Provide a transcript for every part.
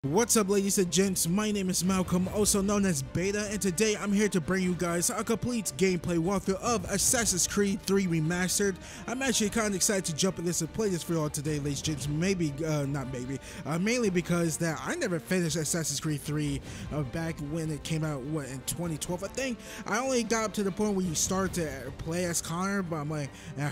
What's up, ladies and gents? My name is Malcolm, also known as Baytuh, and today I'm here to bring you guys a complete gameplay walkthrough of Assassin's Creed 3 Remastered. I'm actually kind of excited to jump in this and play this for y'all today, ladies and gents. Mainly because that I never finished Assassin's Creed 3 back when it came out, in 2012, I think. I only got up to the point where you start to play as Connor, but I'm like,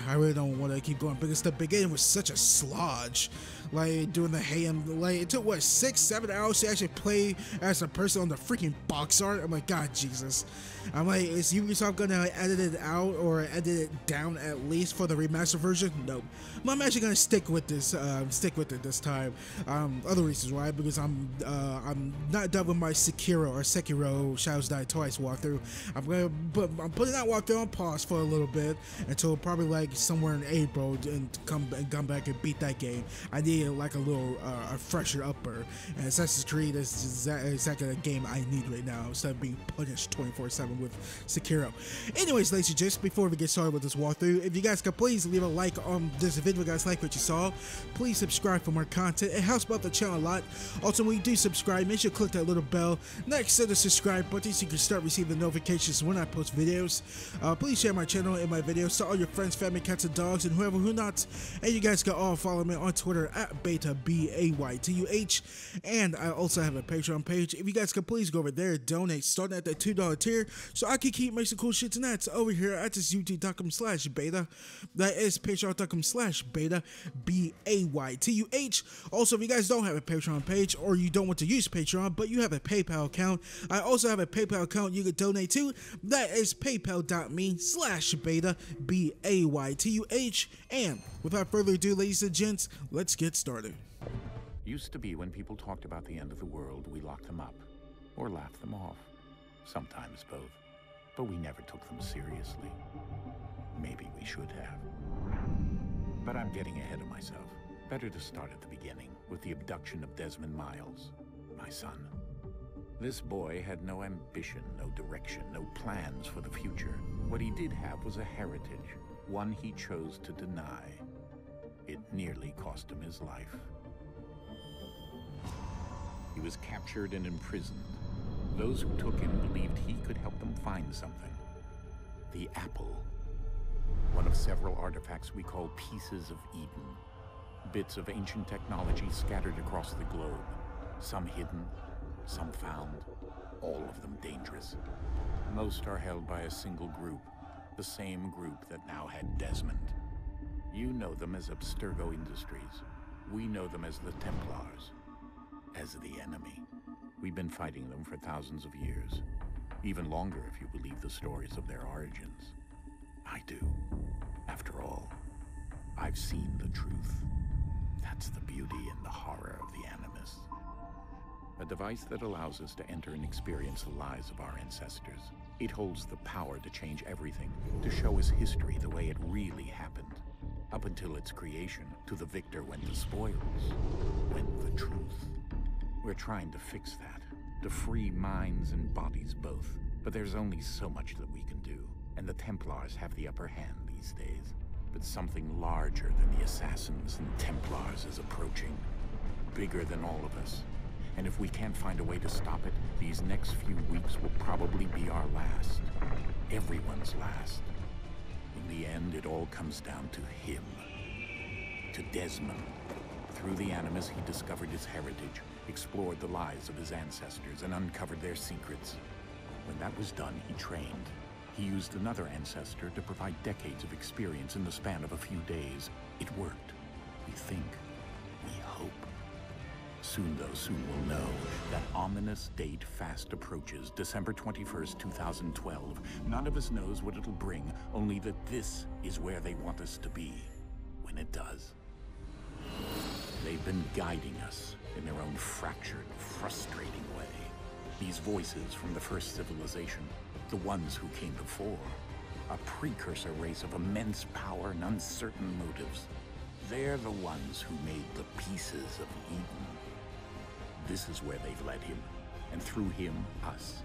I really don't want to keep going because the beginning was such a slodge. Like, doing the Haytham, like, it took, what, 6-7 hours to actually play as a person on the freaking box art? I'm like, God, Jesus. I'm like, is Ubisoft gonna edit it out or edit it down at least for the remastered version? Nope. But I'm actually gonna stick with this, this time. Other reasons why, because I'm not done with my Sekiro Shadows Die Twice walkthrough. I'm putting that walkthrough on pause for a little bit until probably like somewhere in April and come back and beat that game. I need like a little a fresher upper, and Assassin's Creed is exactly the game I need right now instead of being punished 24/7 with Sekiro. Anyways, ladies and gents, before we get started with this walkthrough, if you guys could please leave a like on this video, guys, like what you saw. Please subscribe for more content. It helps out the channel a lot. Also, when you do subscribe, make sure to click that little bell next to the subscribe button so you can start receiving notifications when I post videos. Please share my channel and my videos to all your friends, family, cats, and dogs, and who not. And you guys can all follow me on Twitter at Baytuh, B-A-Y-T-U-H, and I also have a Patreon page. If you guys could please go over there, donate, starting at the $2 tier, so I can keep making cool shit tonight over here at this youtube.com/Baytuh. That is patreon.com/Baytuh, B-A-Y-T-U-H. Also, if you guys don't have a Patreon page or you don't want to use Patreon, but you have a PayPal account, I also have a PayPal account you can donate to. That is paypal.me/Baytuh, B-A-Y-T-U-H. And without further ado, ladies and gents, let's get started. Used to be when people talked about the end of the world, we locked them up or laughed them off. Sometimes both. But we never took them seriously. Maybe we should have. But I'm getting ahead of myself. Better to start at the beginning, with the abduction of Desmond Miles, my son. This boy had no ambition, no direction, no plans for the future. What he did have was a heritage, one he chose to deny. It nearly cost him his life. He was captured and imprisoned. Those who took him believed he could help them find something. The apple. One of several artifacts we call pieces of Eden. Bits of ancient technology scattered across the globe. Some hidden, some found, all of them dangerous. Most are held by a single group, the same group that now had Desmond. You know them as Abstergo Industries. We know them as the Templars, as the enemy. We've been fighting them for thousands of years, even longer if you believe the stories of their origins. I do. After all, I've seen the truth. That's the beauty and the horror of the Animus. A device that allows us to enter and experience the lives of our ancestors. It holds the power to change everything, to show us history the way it really happened. Up until its creation, to the victor went the spoils, went the truth. We're trying to fix that, to free minds and bodies both. But there's only so much that we can do, and the Templars have the upper hand these days. But something larger than the Assassins and Templars is approaching, bigger than all of us. And if we can't find a way to stop it, these next few weeks will probably be our last. Everyone's last. In the end, it all comes down to him. To Desmond. Through the Animus, he discovered his heritage, explored the lives of his ancestors, and uncovered their secrets. When that was done, he trained. He used another ancestor to provide decades of experience in the span of a few days. It worked. We think. We hope. Soon, though, soon we'll know. That ominous date fast approaches, December 21st, 2012. None of us knows what it'll bring, only that this is where they want us to be, when it does. They've been guiding us in their own fractured, frustrating way. These voices from the first civilization, the ones who came before, a precursor race of immense power and uncertain motives. They're the ones who made the pieces of Eden. This is where they've led him, and through him, us.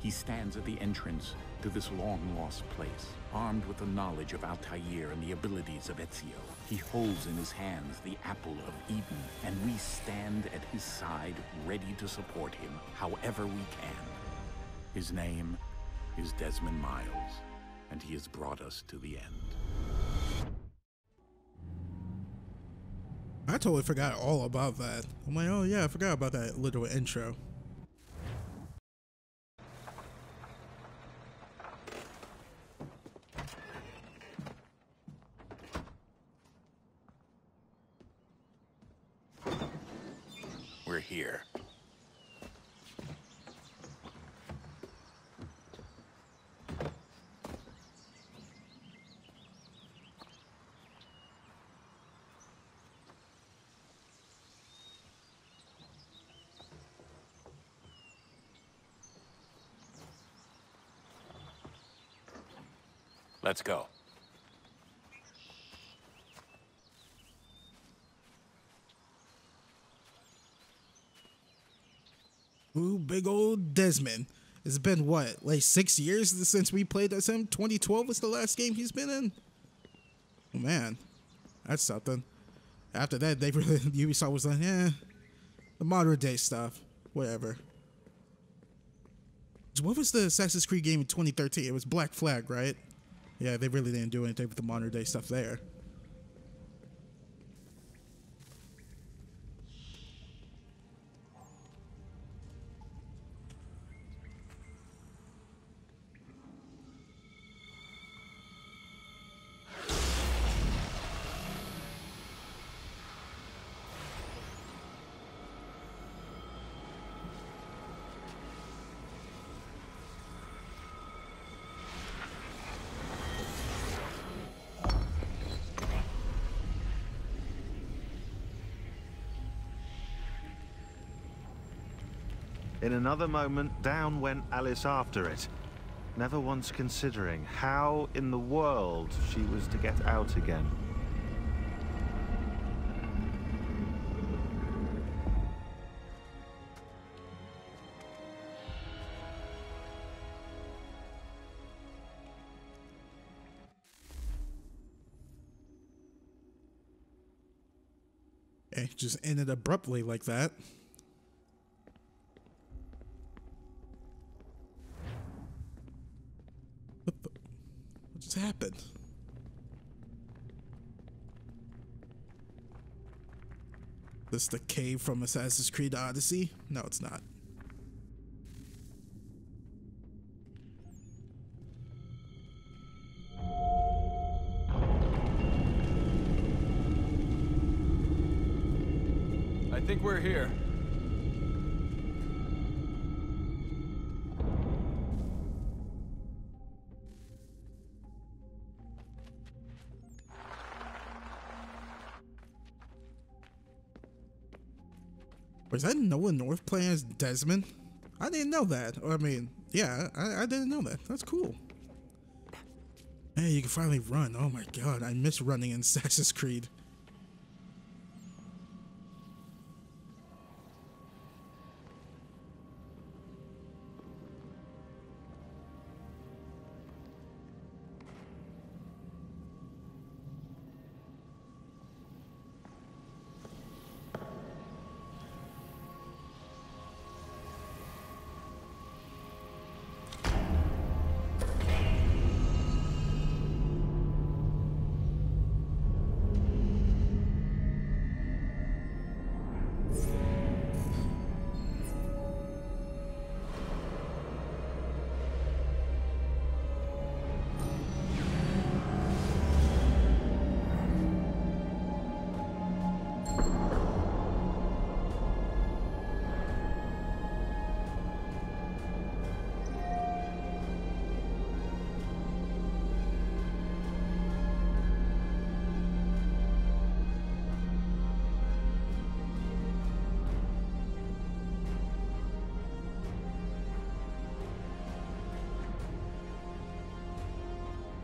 He stands at the entrance to this long-lost place, armed with the knowledge of Altair and the abilities of ACIII. He holds in his hands the Apple of Eden, and we stand at his side, ready to support him however we can. His name is Desmond Miles, and he has brought us to the end. I totally forgot all about that. I'm like, oh yeah, I forgot about that little intro. We're here. Let's go. Ooh, big old Desmond. It's been what, like 6 years since we played as him? 2012 was the last game he's been in? Oh man, that's something. After that, they really, Ubisoft was like, the modern day stuff, whatever. What was the Assassin's Creed game in 2013? It was Black Flag, right? Yeah, they really didn't do anything with the modern day stuff there. In another moment, down went Alice after it, never once considering how in the world she was to get out again. It just ended abruptly like that. What just happened? This the cave from Assassin's Creed Odyssey? No, it's not. I think we're here. Was that Noah North playing as Desmond? I didn't know that. Or, I mean, yeah, I didn't know that. That's cool. Hey, you can finally run. Oh my god, I miss running in Assassin's Creed.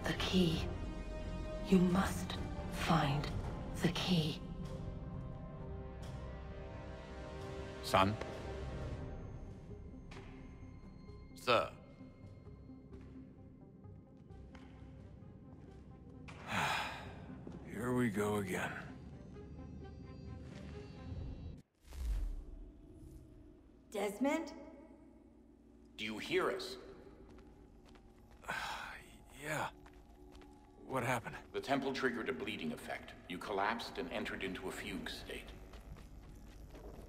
The key. You must find the key. Son? Sir, go again. Desmond? Do you hear us? Yeah. What happened? The temple triggered a bleeding effect. You collapsed and entered into a fugue state.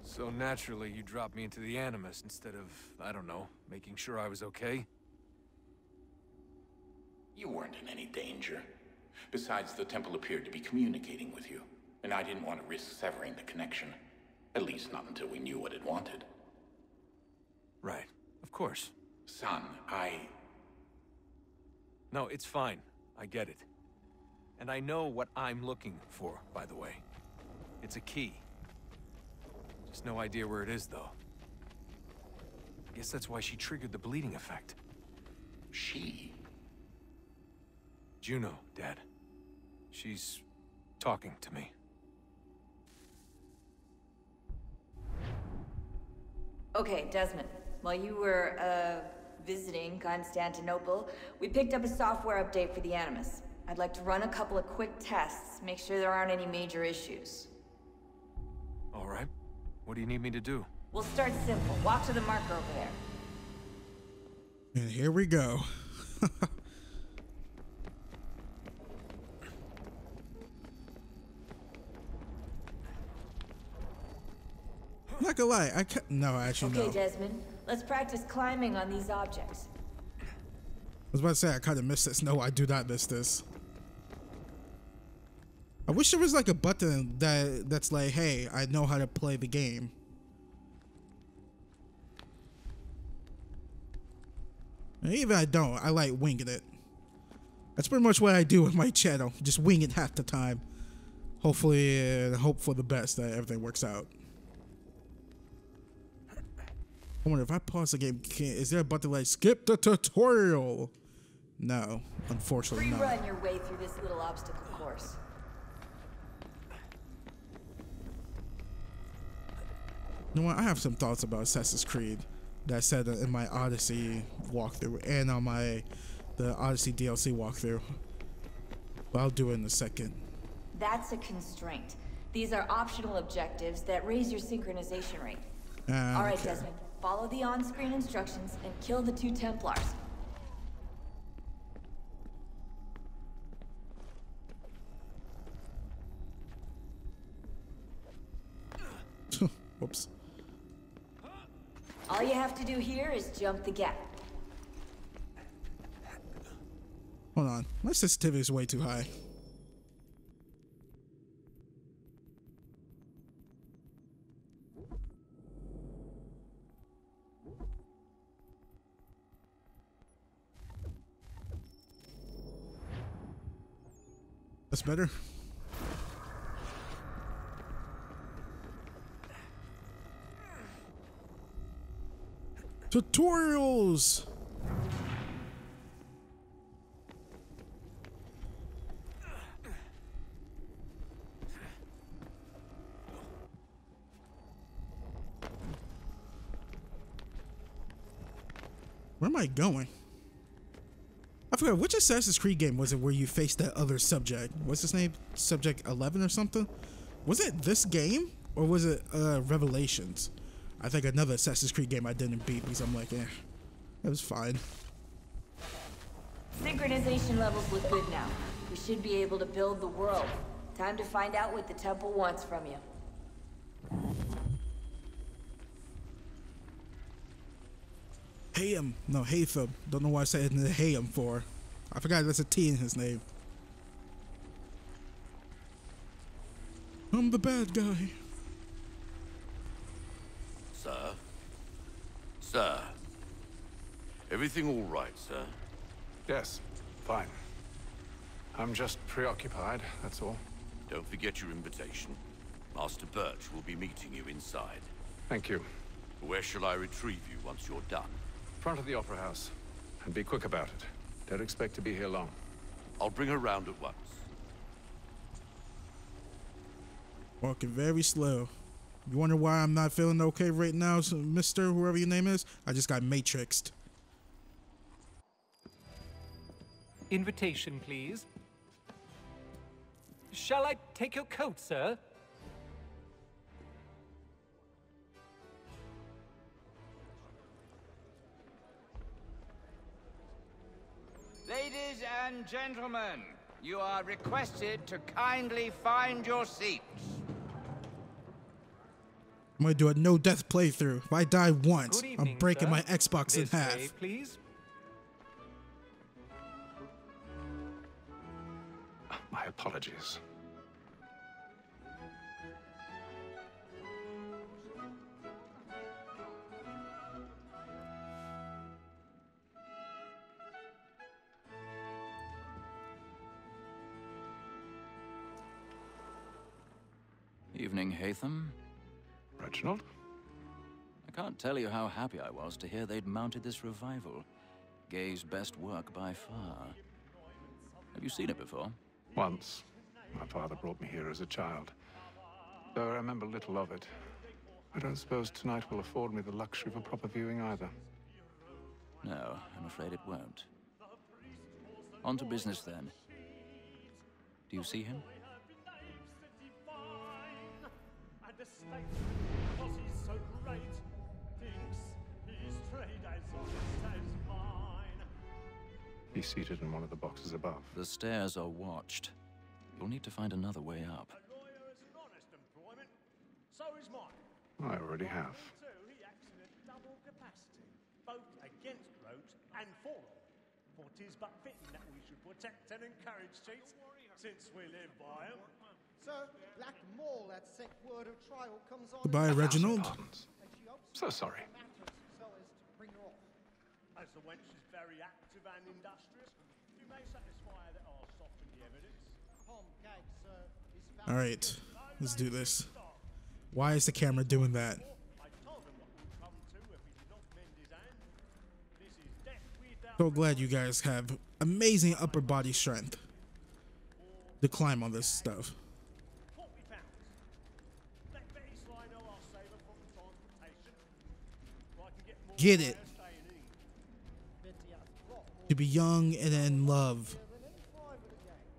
So naturally, you dropped me into the Animus instead of, I don't know, making sure I was okay? You weren't in any danger. Besides, the temple appeared to be communicating with you, and I didn't want to risk severing the connection. At least not until we knew what it wanted. Right. Of course. Son, No, it's fine. I get it. And I know what I'm looking for, by the way. It's a key. Just no idea where it is, though. I guess that's why she triggered the bleeding effect. She? Juno, Dad. She's talking to me. Okay, Desmond. While you were, visiting Constantinople, we picked up a software update for the Animus. I'd like to run a couple of quick tests, make sure there aren't any major issues. All right. What do you need me to do? We'll start simple. Walk to the marker over there. And here we go. Not gonna lie, I can't. No, actually, no. Okay, Desmond. Let's practice climbing on these objects. I was about to say I kind of missed this. No, I do not miss this. I wish there was like a button that's like, hey, I know how to play the game. And even I don't. I like winging it. That's pretty much what I do with my channel. Just wing it half the time. Hopefully, hope for the best that everything works out. I wonder if I pause the game, is there a button like skip the tutorial? No, unfortunately not. Rerun your way through this little obstacle course. You know what? I have some thoughts about Assassin's Creed that I said in my Odyssey walkthrough and on the Odyssey DLC walkthrough. But I'll do it in a second. That's a constraint. These are optional objectives that raise your synchronization rate. All right, Okay. Desmond. Follow the on-screen instructions and kill the 2 Templars. Whoops. All you have to do here is jump the gap. Hold on. My sensitivity is way too high. That's better. Tutorials. Where am I going? I forgot, which Assassin's Creed game was it where you faced that other subject? What's his name? Subject 11 or something? Was it this game? Or was it Revelations? I think another Assassin's Creed game I didn't beat because I'm like, it was fine. Synchronization levels look good now. We should be able to build the world. Time to find out what the temple wants from you. Haytham. No, Haytham. Don't know why I said Haytham for. I forgot there's a T in his name. I'm the bad guy. Sir? Sir? Everything all right, sir? Yes, fine. I'm just preoccupied, that's all. Don't forget your invitation. Master Birch will be meeting you inside. Thank you. Where shall I retrieve you once you're done? Front of the Opera House. And be quick about it. Don't expect to be here long. I'll bring her round at once. Walking very slow. You wonder why I'm not feeling okay right now, Mr. Whoever your name is? I just got matrixed. Invitation, please. Shall I take your coat, sir? Ladies and gentlemen, you are requested to kindly find your seats. I'm gonna do a no-death playthrough. If I die once, Good evening, I'm breaking sir. my Xbox in This half. way, please. My apologies. Evening, Haytham. Reginald? I can't tell you how happy I was to hear they'd mounted this revival. Gay's best work by far. Have you seen it before? Once. My father brought me here as a child. Though I remember little of it. I don't suppose tonight will afford me the luxury of a proper viewing either. No, I'm afraid it won't. On to business then. Do you see him? He's seated in one of the boxes above. The stairs are watched. You'll need to find another way up. I already have. He acts in a double capacity, both against rogues and for them. For 'tis but fitting that we should protect and encourage cheats, since we live by them. Sir, Black Mole had sent word of trial comes on. Goodbye, Reginald. So sorry. So as to bring her off. As the wench is very active and industrious, you may satisfy her that I'll soften the evidence. Tom Gag, sir, is found. All right, let's do this. Why is the camera doing that? I told him what would come to if he did not mend his hand. This is death without. So glad you guys have amazing upper body strength to climb on this stuff. £40. Let Betty Sly know I'll save her from transportation. So I can get more Get it. players staying in. To be young and in love.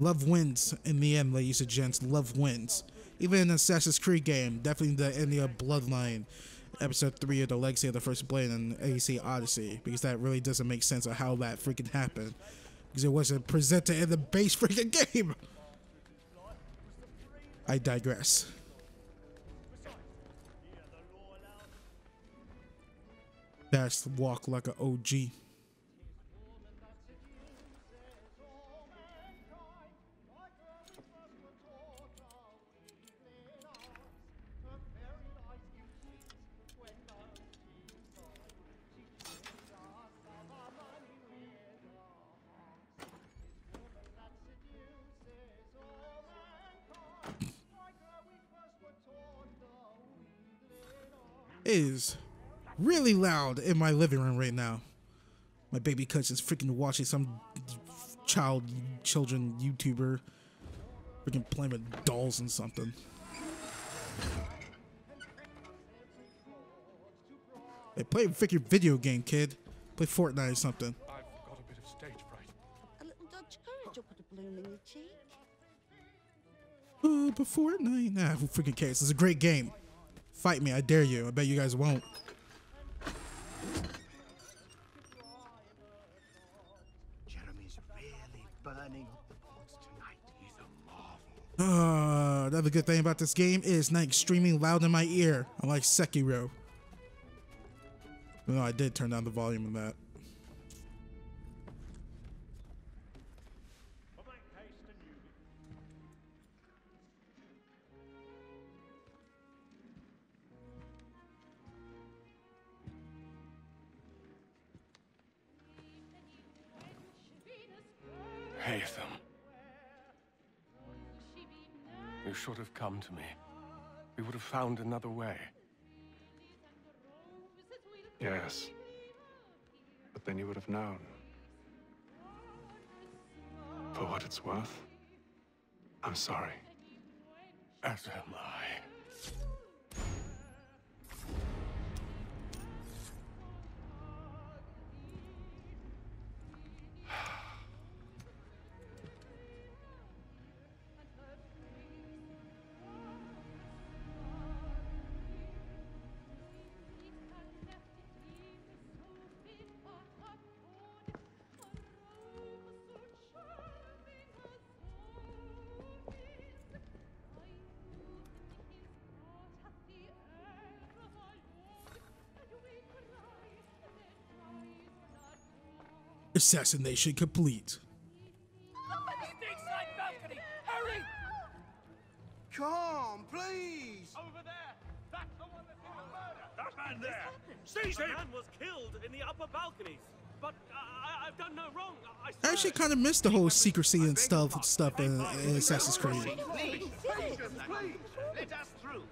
Love wins in the end, ladies and gents. Love wins. Even in an Assassin's Creed game, definitely the ending of Bloodline, Episode 3 of the Legacy of the First Blade and ACIII Odyssey, because that really doesn't make sense of how that freaking happened. Because it wasn't presented in the base freaking game. I digress. Fast walk like an OG. Is really loud in my living room right now. My baby cousin's freaking watching some children YouTuber freaking playing with dolls and something. Hey, play a freaking video game, kid. Play Fortnite or something. I've got a bit of stage fright. A little dodge courage will put a bloom in your cheek. But Fortnite? Nah, who freaking cares? It's a great game. Fight me, I dare you. I bet you guys won't. Jeremy's really burning up the box tonight. He's a marvel. Another good thing about this game is not streaming loud in my ear, unlike Sekiro. No, I did turn down the volume of that. Haytham. You should have come to me. We would have found another way. Yes. But then you would have known. For what it's worth, I'm sorry. As am I. Assassination complete. Hurry! Come, please! Over there! That's the one that's in the murder! That man there! Seize him! The man was killed in the upper balconies. But I've done no wrong. I actually kind of missed the whole secrecy and stuff in Assassin's Creed. Please, let us through.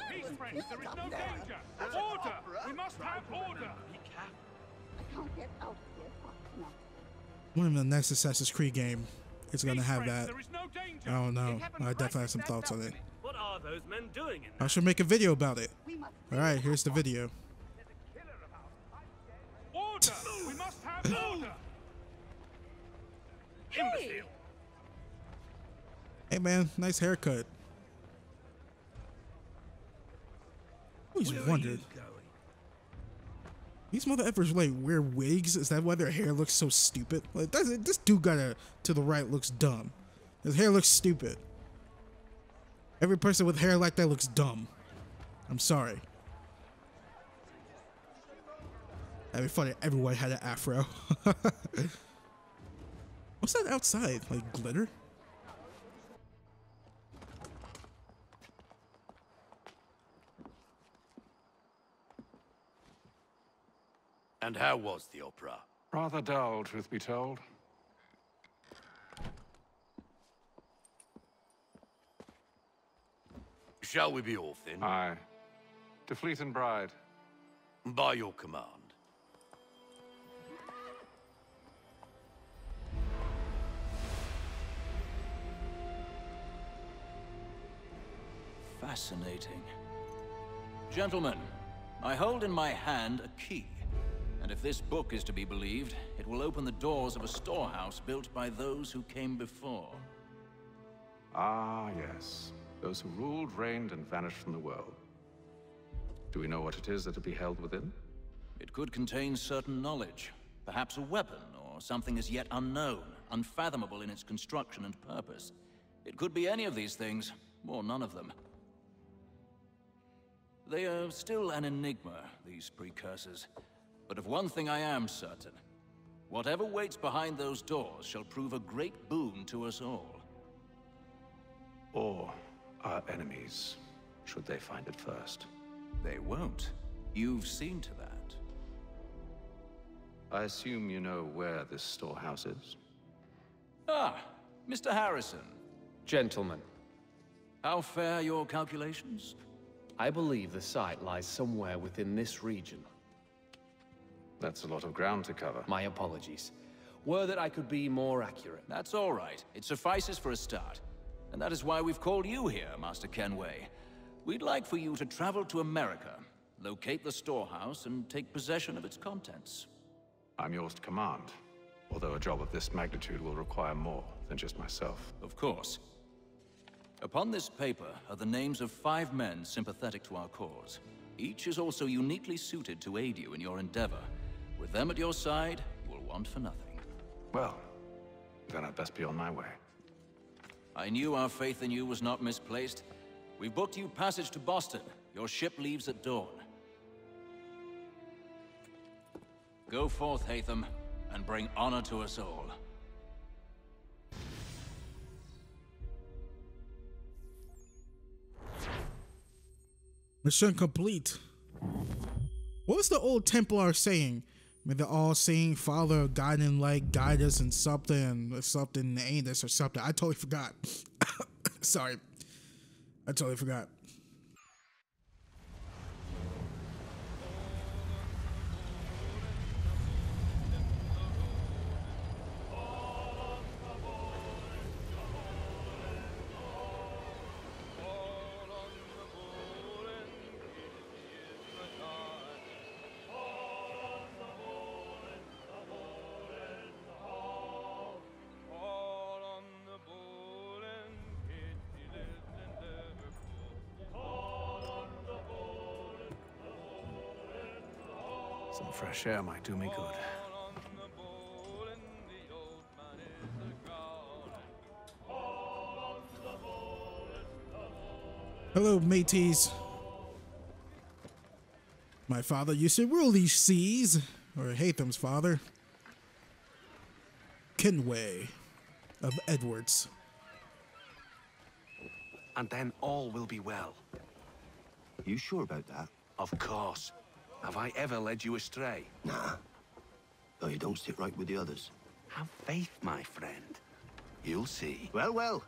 Peace, friends, there is no danger. Order! We must have order! I can't get out of here fast enough. One of the next Assassin's Creed game is gonna have that. I don't know. I definitely have some thoughts on it. What are those men doing in I should make a video about it. Alright, here's the video. Order! We must have order! Imbecile! Hey man, nice haircut. Always wondered. These mother effers like wear wigs. Is that why their hair looks so stupid? Like this dude to the right looks dumb. His hair looks stupid. Every person with hair like that looks dumb. I'm sorry. That'd be funny. Everyone had an afro. What's that outside? Like glitter? And how was the opera? Rather dull, truth be told. Shall we be off then? Aye. To Fleet and Bride. By your command. Fascinating. Gentlemen, I hold in my hand a key. And if this book is to be believed, it will open the doors of a storehouse built by those who came before. Ah, yes. Those who ruled, reigned, and vanished from the world. Do we know what it is that will be held within? It could contain certain knowledge. Perhaps a weapon, or something as yet unknown, unfathomable in its construction and purpose. It could be any of these things, or none of them. They are still an enigma, these precursors. But of one thing I am certain. Whatever waits behind those doors shall prove a great boon to us all. Or our enemies, should they find it first. They won't. You've seen to that. I assume you know where this storehouse is? Ah, Mr. Harrison. Gentlemen. How fare your calculations? I believe the site lies somewhere within this region. That's a lot of ground to cover. My apologies. Were that I could be more accurate. That's all right. It suffices for a start. And that is why we've called you here, Master Kenway. We'd like for you to travel to America, locate the storehouse, and take possession of its contents. I'm yours to command, although a job of this magnitude will require more than just myself. Of course. Upon this paper are the names of 5 men sympathetic to our cause. Each is also uniquely suited to aid you in your endeavor. With them at your side, you will want for nothing. Well, then I'd best be on my way. I knew our faith in you was not misplaced. We've booked you passage to Boston. Your ship leaves at dawn. Go forth, Haytham, and bring honor to us all. Mission complete. What was the old Templar saying? May the all-seeing Father guiding light guide us in something anus or something. I totally forgot. Sorry. I totally forgot. Some fresh air might do me good. Hello, mateys. My father used to rule these seas, or Haytham's father. Kenway of Edwards. And then all will be well. You sure about that? Of course. Have I ever led you astray? Nah. Though you don't sit right with the others. Have faith, my friend. You'll see. Well, well.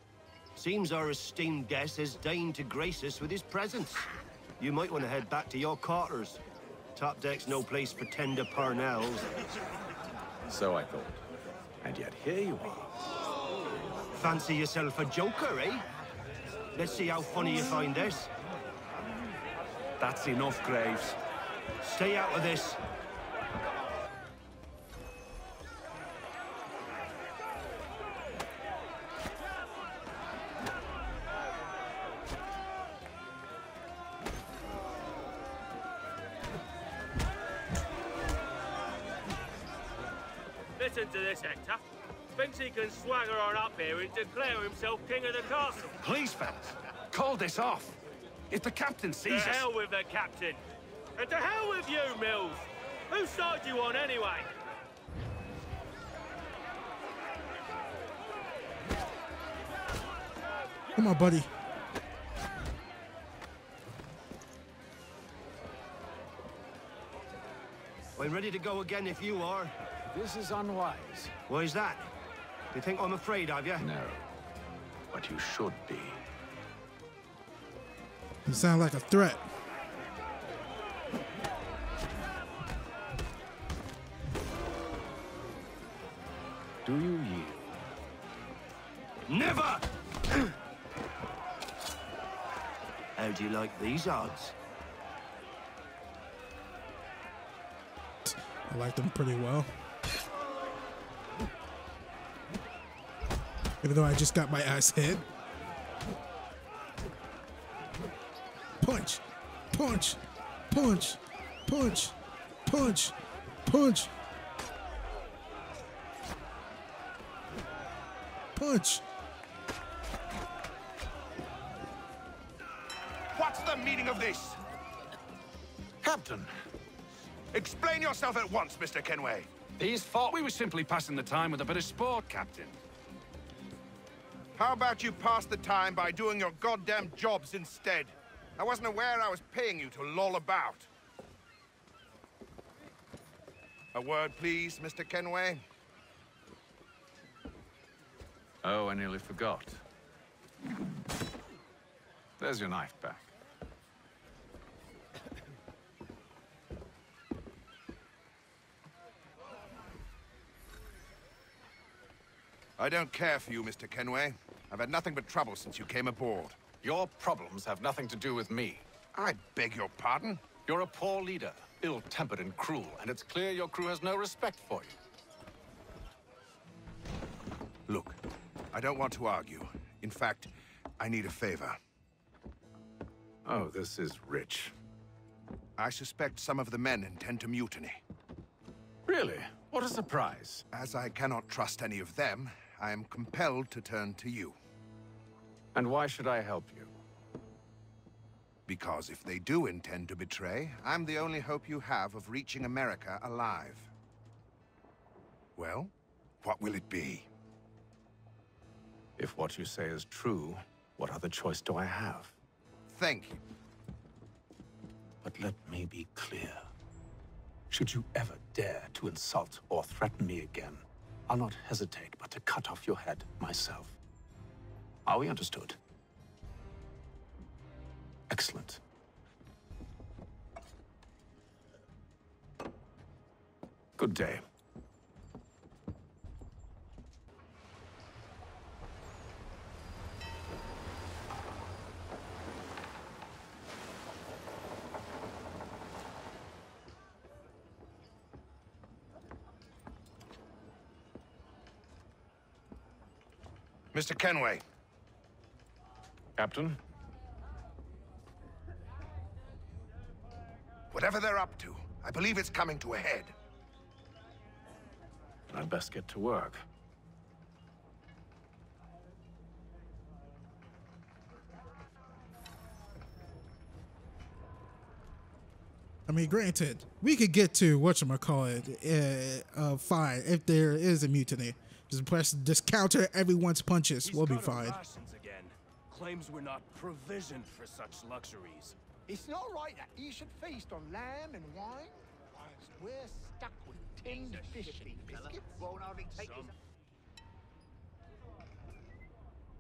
Seems our esteemed guest has deigned to grace us with his presence. You might want to head back to your quarters. Top deck's no place for tender parnells. So I thought. And yet here you are. Fancy yourself a joker, eh? Let's see how funny you find this. That's enough, Graves. Stay out of this. Listen to this, Hector. Thinks he can swagger on up here and declare himself king of the castle. Please, fellas, call this off. If the captain sees us... To hell with the captain. And to hell with you, Mills. Whose side you on, anyway? Come on, buddy. I'm ready to go again if you are. This is unwise. Why is that? Do you think I'm afraid of you? No. But you should be. You sound like a threat. Do you yield? Never! How do you like these odds? I like them pretty well. Even though I just got my ass hit. Punch, punch, punch, punch, punch, punch, punch. What's the meaning of this? Captain, Explain yourself at once, Mr. Kenway. these thought we were simply passing the time with a bit of sport, Captain. How about you pass the time by doing your goddamn jobs instead? I wasn't aware I was paying you to loll about. A word, please, Mr. Kenway. Oh, I nearly forgot. There's your knife back. I don't care for you, Mr. Kenway. I've had nothing but trouble since you came aboard. Your problems have nothing to do with me. I beg your pardon? You're a poor leader, ill-tempered and cruel, and it's clear your crew has no respect for you. Look, I don't want to argue. In fact, I need a favor. Oh, this is rich. I suspect some of the men intend to mutiny. Really? What a surprise. As I cannot trust any of them, I am compelled to turn to you. And why should I help you? Because if they do intend to betray, I'm the only hope you have of reaching America alive. Well, what will it be? If what you say is true, what other choice do I have? Thank you. But let me be clear. Should you ever dare to insult or threaten me again, I'll not hesitate but to cut off your head myself. Are we understood? Excellent. Good day. Mr. Kenway. Captain? Whatever they're up to, I believe it's coming to a head. I'd best get to work. I mean, granted, we could get to whatchamacallit, fine, if there is a mutiny. Just press this counter everyone's punches. We'll be fine. Rations again. Claims we're not provisioned for such luxuries. It's not right that you should feast on lamb and wine, whilst we're stuck with tinned fish and biscuits.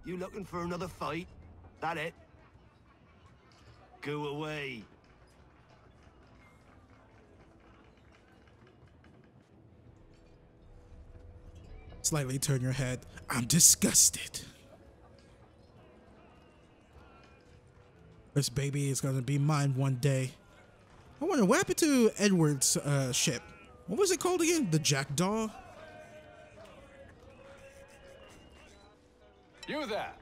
You looking for another fight? That it? Go away. Slightly turn your head. I'm disgusted. This baby is gonna be mine one day. I wonder what happened to Edward's ship. What was it called again? The Jackdaw? You there.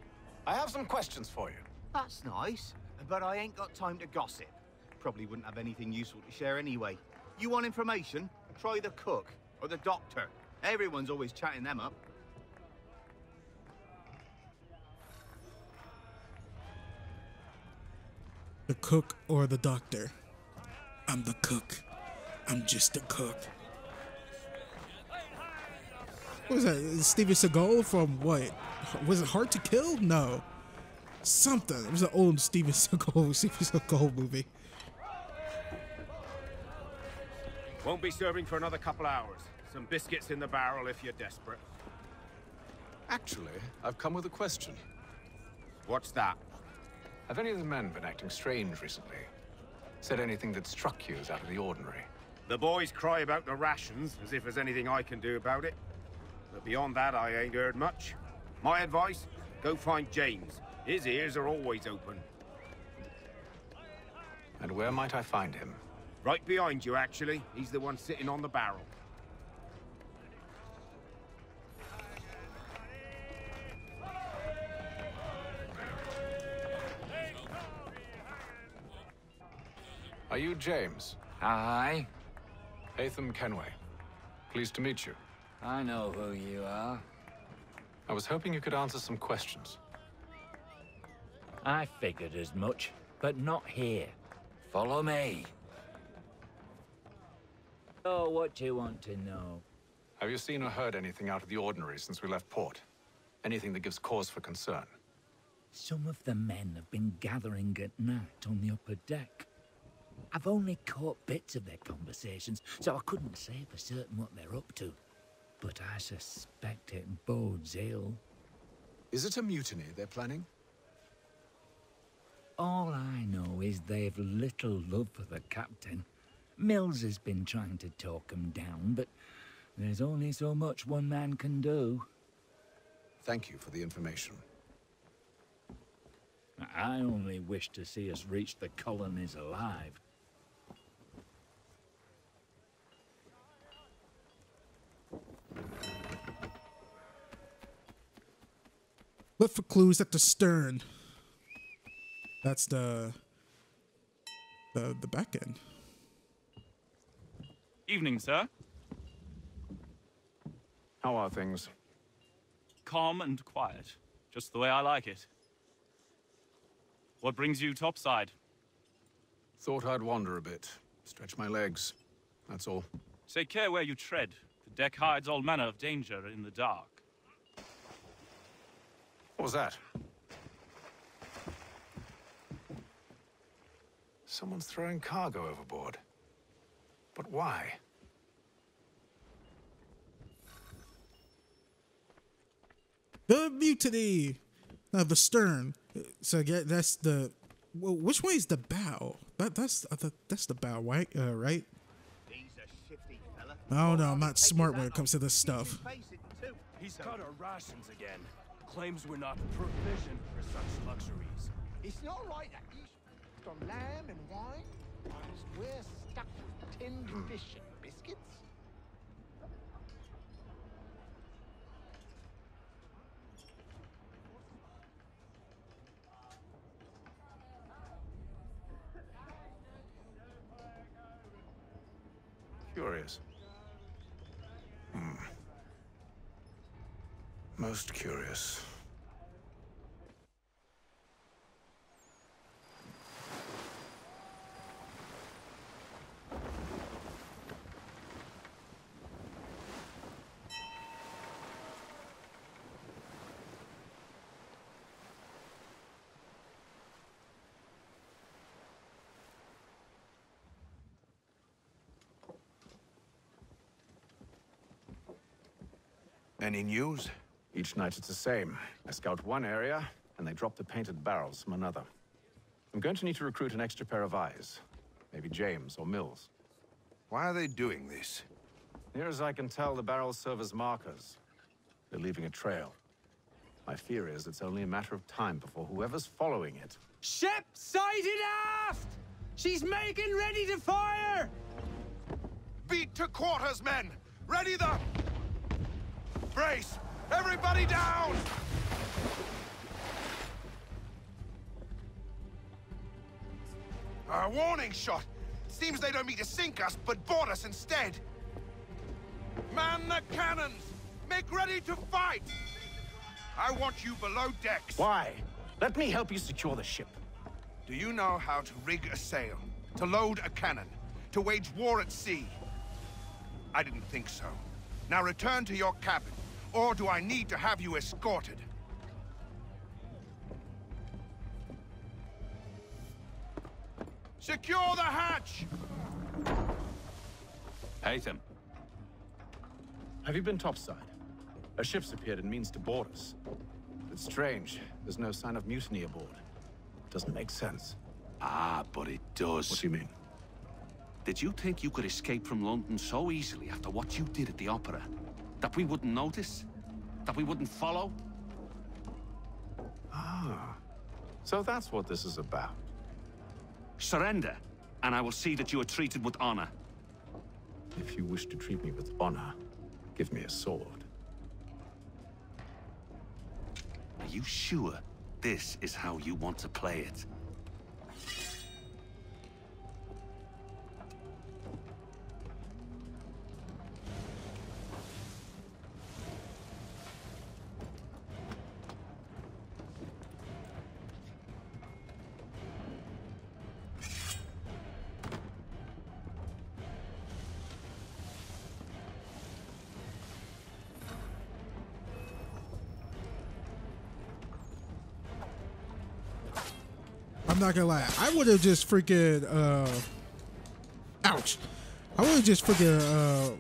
I have some questions for you. That's nice, but I ain't got time to gossip. Probably wouldn't have anything useful to share anyway. You want information? Try the cook or the doctor. Everyone's always chatting them up. The cook or the doctor? I'm the cook. I'm just a cook. What was that? Steven Seagal from what? Was it Hard to Kill? No. Something. It was an old Steven Seagal movie. Won't be serving for another couple hours. Some biscuits in the barrel if you're desperate. Actually, I've come with a question. What's that? Have any of the men been acting strange recently? Said anything that struck you as out of the ordinary? The boys cry about the rations, as if there's anything I can do about it. But beyond that, I ain't heard much. My advice, go find James. His ears are always open. And where might I find him? Right behind you, actually. He's the one sitting on the barrel. Are you James? Aye. Haytham Kenway. Pleased to meet you. I know who you are. I was hoping you could answer some questions. I figured as much, but not here. Follow me. Oh, what do you want to know? Have you seen or heard anything out of the ordinary since we left port? Anything that gives cause for concern? Some of the men have been gathering at night on the upper deck. I've only caught bits of their conversations, so I couldn't say for certain what they're up to. But I suspect it bodes ill. Is it a mutiny they're planning? All I know is they've little love for the captain. Mills has been trying to talk him down, but there's only so much one man can do. Thank you for the information. I only wish to see us reach the colonies alive. Look for clues at the stern. That's the back end. Evening, sir. How are things? Calm and quiet. Just the way I like it. What brings you topside? Thought I'd wander a bit. Stretch my legs. That's all. Take care where you tread. The deck hides all manner of danger in the dark. What was that? Someone's throwing cargo overboard. But why? The mutiny. The stern. So yeah, that's the. Well, which way is the bow? That's the bow, right? Right. I don't know. I'm not smart when it comes to this stuff. He's cut our rations again. Claims we're not provisioned for such luxuries. It's not right that you should feast on lamb and wine, whilst we're stuck with tinned fish and biscuits. Curious. Most curious. Any news? Each night it's the same. I scout one area, and they drop the painted barrels from another. I'm going to need to recruit an extra pair of eyes. Maybe James or Mills. Why are they doing this? Near as I can tell, the barrels serve as markers. They're leaving a trail. My fear is it's only a matter of time before whoever's following it... Ship sighted aft! She's making ready to fire! Beat to quarters, men! Ready the... Brace! Everybody down! A warning shot! Seems they don't mean to sink us, but board us instead! Man the cannons! Make ready to fight! I want you below decks. Why? Let me help you secure the ship. Do you know how to rig a sail? To load a cannon? To wage war at sea? I didn't think so. Now return to your cabin, or do I need to have you escorted? Secure the hatch! Haytham. Have you been topside? A ship's appeared and means to board us. It's strange. There's no sign of mutiny aboard. Doesn't make sense. Ah, but it does. What do you mean? Did you think you could escape from London so easily after what you did at the opera? That we wouldn't notice? That we wouldn't follow? Ah. So that's what this is about. Surrender, and I will see that you are treated with honor. If you wish to treat me with honor, give me a sword. Are you sure this is how you want to play it? I'm not gonna lie, I would have just freaking ouch. I would have just freaking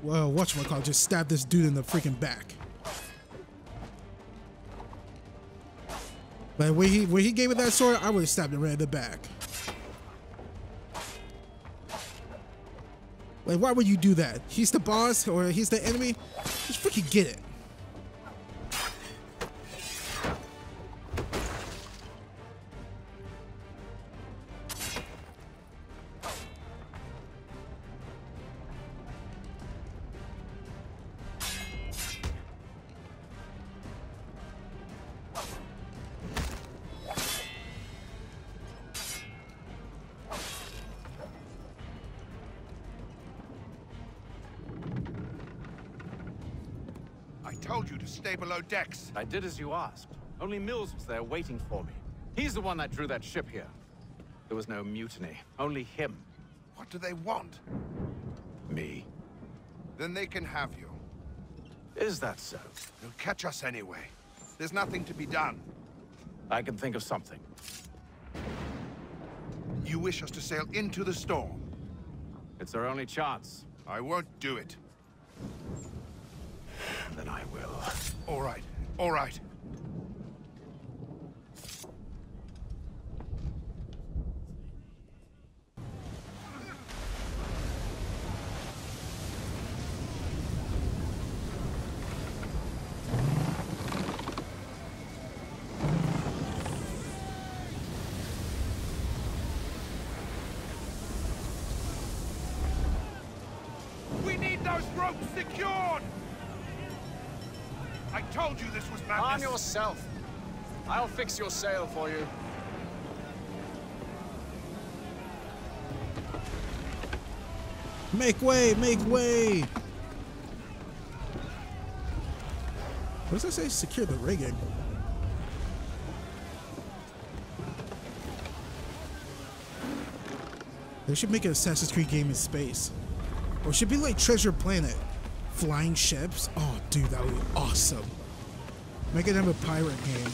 whatchamacallit, just stabbed this dude in the freaking back. Like when he gave me that sword, I would have stabbed him right in the back. Like, why would you do that? He's the boss or he's the enemy? Just freaking get it. Told you to stay below decks. I did as you asked. Only Mills was there waiting for me. He's the one that drew that ship here. There was no mutiny, only him. What do they want? Me. Then they can have you. Is that so? They'll catch us anyway. There's nothing to be done. I can think of something. You wish us to sail into the storm? It's our only chance. I won't do it. Then I will. All right, all right. We need those ropes secured! I told you this was madness. Arm yourself. I'll fix your sail for you. Make way, make way. What does that say? Secure the rigging. They should make an Assassin's Creed game in space. Or it should be like Treasure Planet. Flying ships? Oh, dude, that would be awesome. Make it have a pirate game.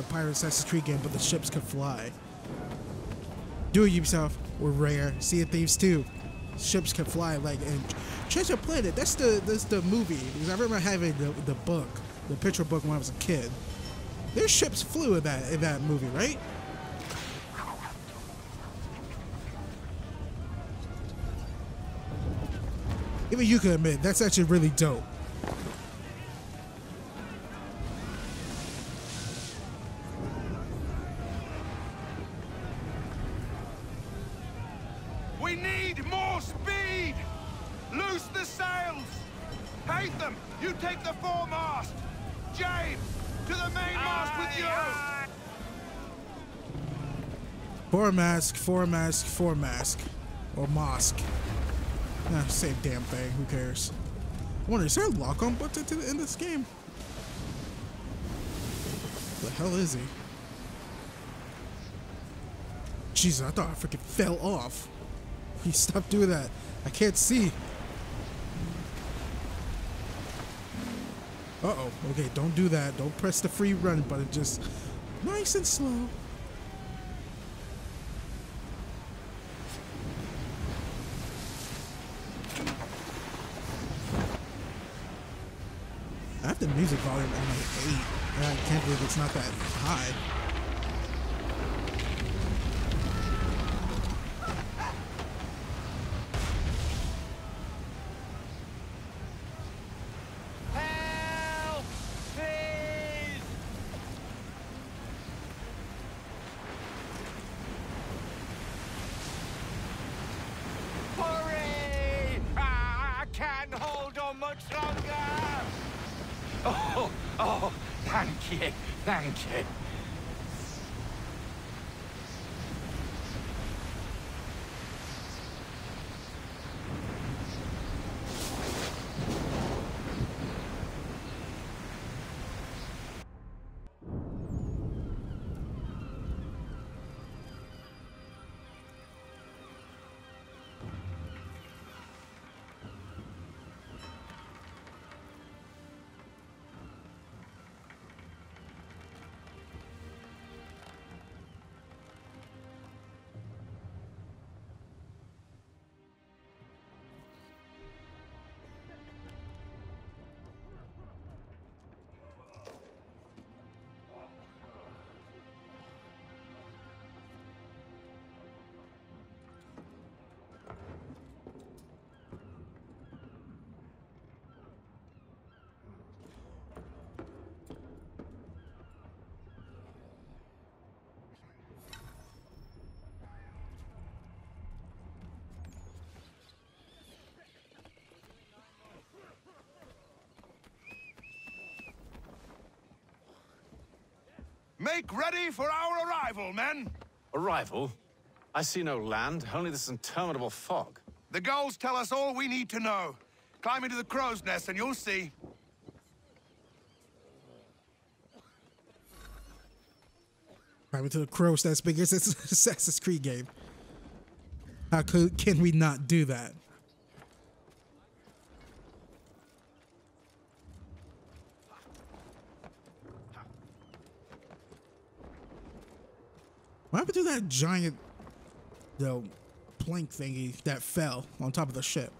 Pirate Assassin's Creed game, but the ships could fly. Do it, Ubisoft. We're Rare. Sea of Thieves 2. ships can fly like in Treasure Planet. That's the movie, because I remember having the book, the picture book when I was a kid. Their ships flew in that movie, right? Even you can admit that's actually really dope. We need more speed! Loose the sails! Haytham, you take the foremast! James, to the mainmast with you! Foremast. Or mosque. Same damn thing, who cares? I wonder, is there a lock-on button in this game? The hell is he? Jesus, I thought I freaking fell off. He stopped doing that. I can't see. Uh-oh. Okay, don't do that. Don't press the free run button. Just nice and slow. I have the music volume on like 8. I can't believe it's not that high. Thank you. Make ready for our arrival, men! Arrival? I see no land, only this interminable fog. The gulls tell us all we need to know. Climb into the crow's nest and you'll see. Climb into the crow's nest because it's an Assassin's Creed game. How can we not do that? What happened to that giant, plank thingy that fell on top of the ship?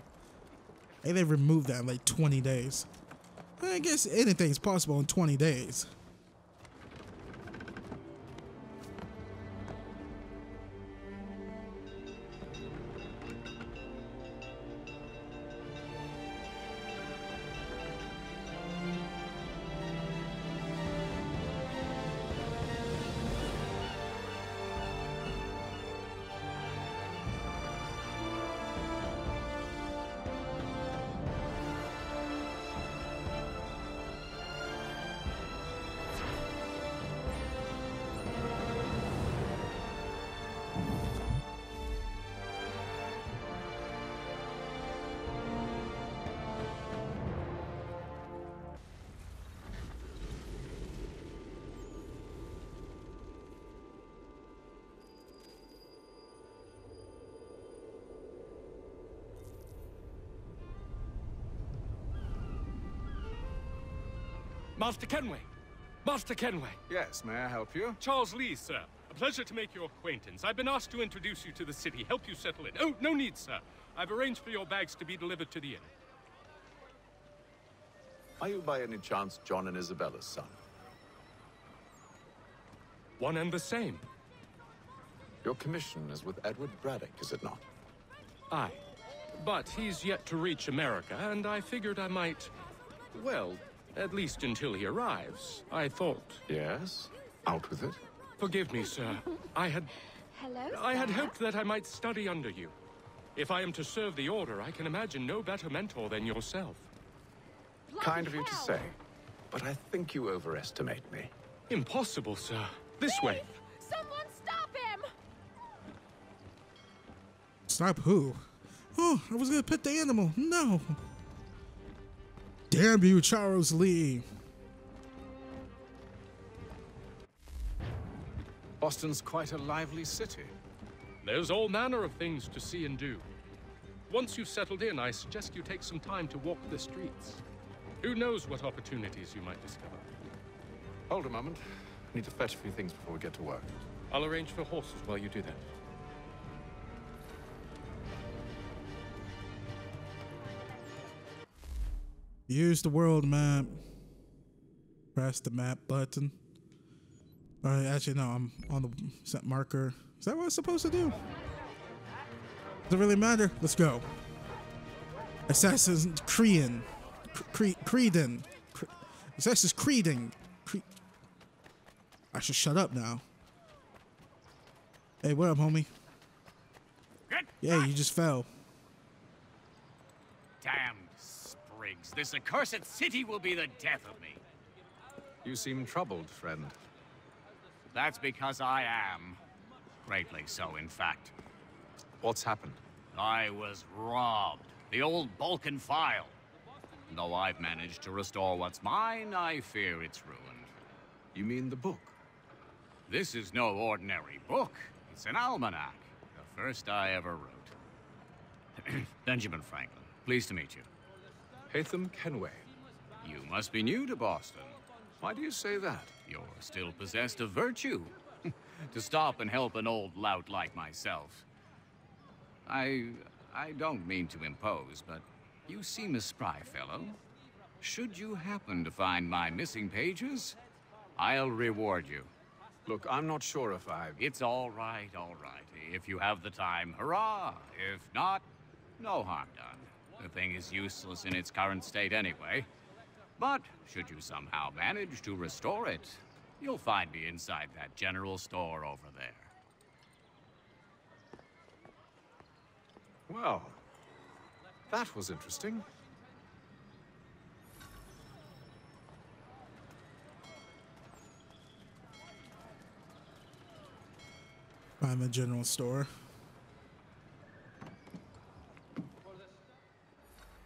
Hey, they removed that in like 20 days. I guess anything's possible in 20 days. Master Kenway! Master Kenway! Yes, may I help you? Charles Lee, sir. A pleasure to make your acquaintance. I've been asked to introduce you to the city, help you settle in. Oh, no need, sir. I've arranged for your bags to be delivered to the inn. Are you by any chance John and Isabella's son? One and the same. Your commission is with Edward Braddock, is it not? Aye. But he's yet to reach America, and I figured I might... Well, at least until he arrives, I thought. Yes? Out with it. Forgive me, sir. I had hoped that I might study under you. If I am to serve the Order, I can imagine no better mentor than yourself. Kind of you to say, but I think you overestimate me. Impossible, sir. This way. Someone stop him! Stop who? Oh, I was gonna pet the animal. No. Damn you, Charles Lee. Boston's quite a lively city. There's all manner of things to see and do. Once you've settled in, I suggest you take some time to walk the streets. Who knows what opportunities you might discover. Hold a moment. I need to fetch a few things before we get to work. I'll arrange for horses while you do that. Use the world map. Press the map button. Alright, actually no, I'm on the set marker. Is that what I'm supposed to do? Doesn't really matter. Let's go. Assassin's Creeding. Assassin's Creeding. I should shut up now. Hey, what up, homie? Yeah, you just fell. Damned sprigs. This accursed city will be the death of me. You seem troubled, friend. That's because I am. Greatly so, in fact. What's happened? I was robbed. The old Balkan file. Though I've managed to restore what's mine, I fear it's ruined. You mean the book? This is no ordinary book. It's an almanac. The first I ever wrote. Benjamin Franklin. Pleased to meet you. Haytham Kenway. You must be new to Boston. Why do you say that? You're still possessed of virtue. To stop and help an old lout like myself. I don't mean to impose, but you seem a spry fellow. Should you happen to find my missing pages, I'll reward you. Look, I'm not sure if It's all right, all right. If you have the time, hurrah! If not, no harm done. The thing is useless in its current state anyway. But should you somehow manage to restore it, you'll find me inside that general store over there. Well, that was interesting. Find the general store.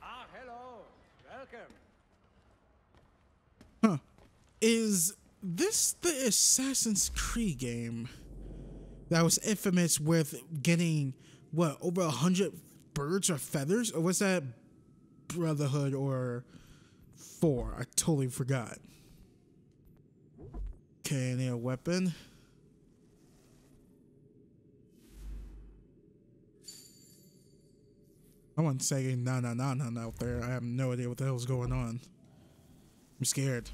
Hello. Welcome. Huh. Is this the Assassin's Creed game that was infamous with getting, what, over 100 birds or feathers? Or was that Brotherhood or 4? I totally forgot. Okay, I need a weapon. I wasn't saying no out there. I have no idea what the hell's going on. I'm scared.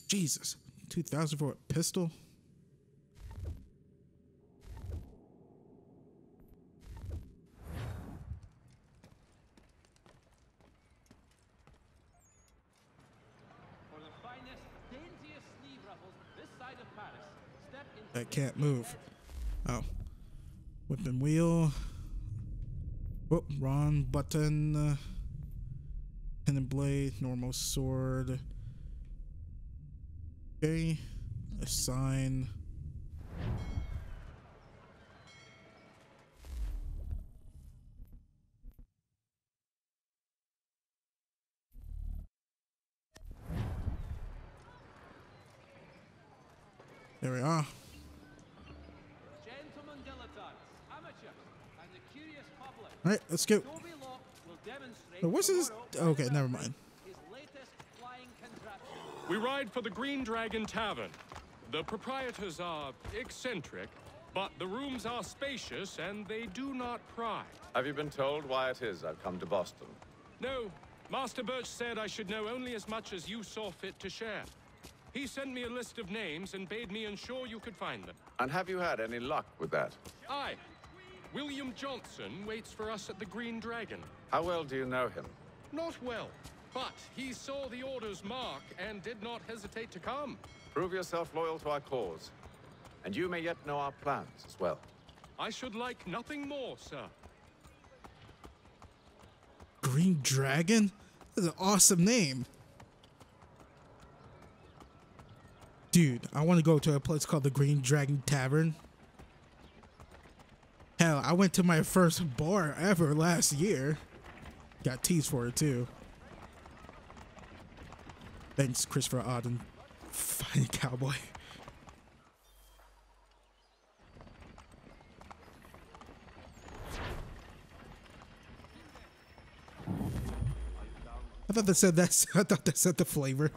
Jesus. 2,000 for a pistol? I can't move. Oh. Whip and wheel. Whoop, wrong button. Pen and blade, normal sword. Okay. Assign. There we are. All right, let's go. Oh, what's this? Okay, never mind. We ride for the Green Dragon Tavern. The proprietors are eccentric, but the rooms are spacious and they do not pry. Have you been told why it is I've come to Boston? No. Master Birch said I should know only as much as you saw fit to share. He sent me a list of names and bade me ensure you could find them. And have you had any luck with that? Aye. William Johnson waits for us at the Green Dragon. How well do you know him? Not well, but he saw the order's mark and did not hesitate to come. Prove yourself loyal to our cause, and you may yet know our plans as well. I should like nothing more, sir. Green Dragon? That's an awesome name. Dude, I want to go to a place called the Green Dragon Tavern. Hell, I went to my first bar ever last year. Got teased for it too. Thanks, Christopher Auden. Fighting cowboy. I thought that said that's. I thought that said the flavor.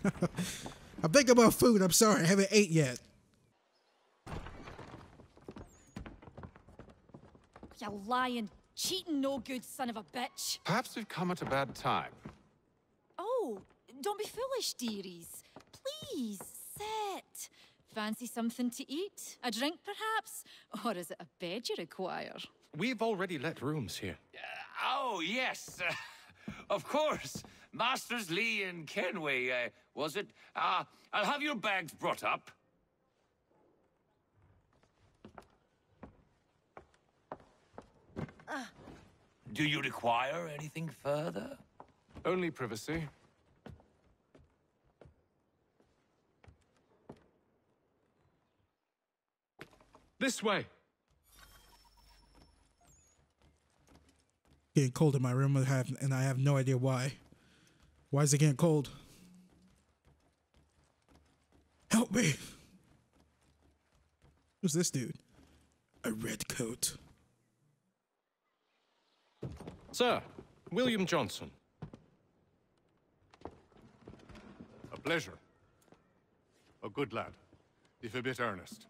I'm thinking about food. I'm sorry, I haven't ate yet. You lying, cheating, no good son of a bitch. Perhaps we've come at a bad time. Oh, don't be foolish, dearies. Please, sit. Fancy something to eat? A drink, perhaps? Or is it a bed you require? We've already let rooms here. Oh, yes. Of course. Masters Lee and Kenway, was it? I'll have your bags brought up. Do you require anything further? Only privacy. This way. Getting cold in my room, and I have no idea why. Why is it getting cold? Help me! Who's this dude? A red coat. Sir, William Johnson. A pleasure. A good lad, if a bit earnest.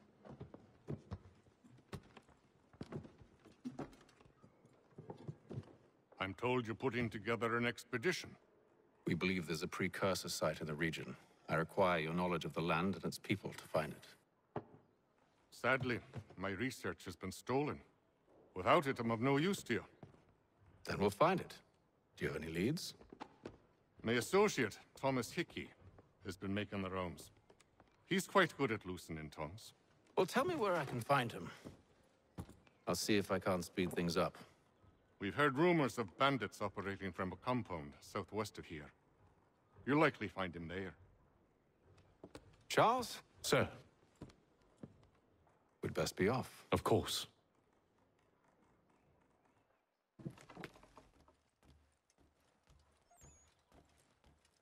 I'm told you're putting together an expedition. We believe there's a precursor site in the region. I require your knowledge of the land and its people to find it. Sadly, my research has been stolen. Without it, I'm of no use to you. Then we'll find it. Do you have any leads? My associate, Thomas Hickey, has been making the rounds. He's quite good at loosening tongues. Well, tell me where I can find him. I'll see if I can't speed things up. We've heard rumors of bandits operating from a compound southwest of here. You'll likely find him there. Charles? Sir. We'd best be off. Of course.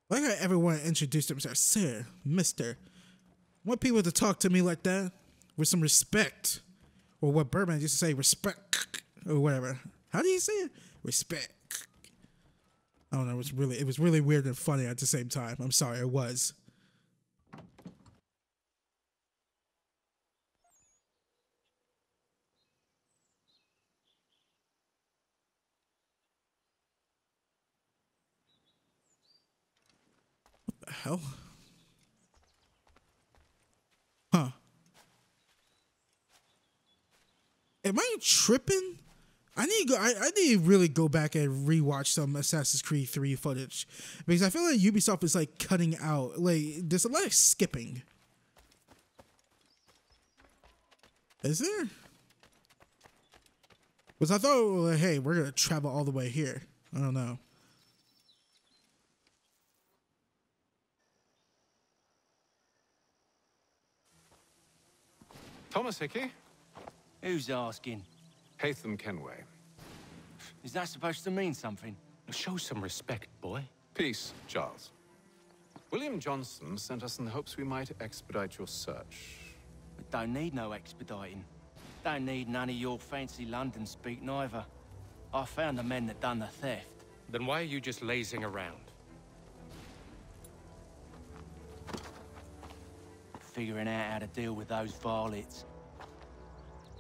Why do I ever want to introduce themselves? Sir, Mister. I want people to talk to me like that with some respect. Or what Birdman used to say, respect. Or whatever. How do you say it? Respect. I don't know. It was really weird and funny at the same time. I'm sorry, it was. What the hell? Huh. Am I tripping? I need to go. I need to really go back and rewatch some Assassin's Creed 3 footage because I feel like Ubisoft is like cutting out. Like there's a lot of skipping. Is there? Because I thought, well, hey, we're gonna travel all the way here. I don't know. Thomas Hickey? Who's asking? Haytham Kenway. Is that supposed to mean something? Show some respect, boy. Peace, Charles. William Johnson sent us in the hopes we might expedite your search. We don't need no expediting. Don't need none of your fancy London speak neither. I found the men that done the theft. Then why are you just lazing around? figuring out how to deal with those varlets.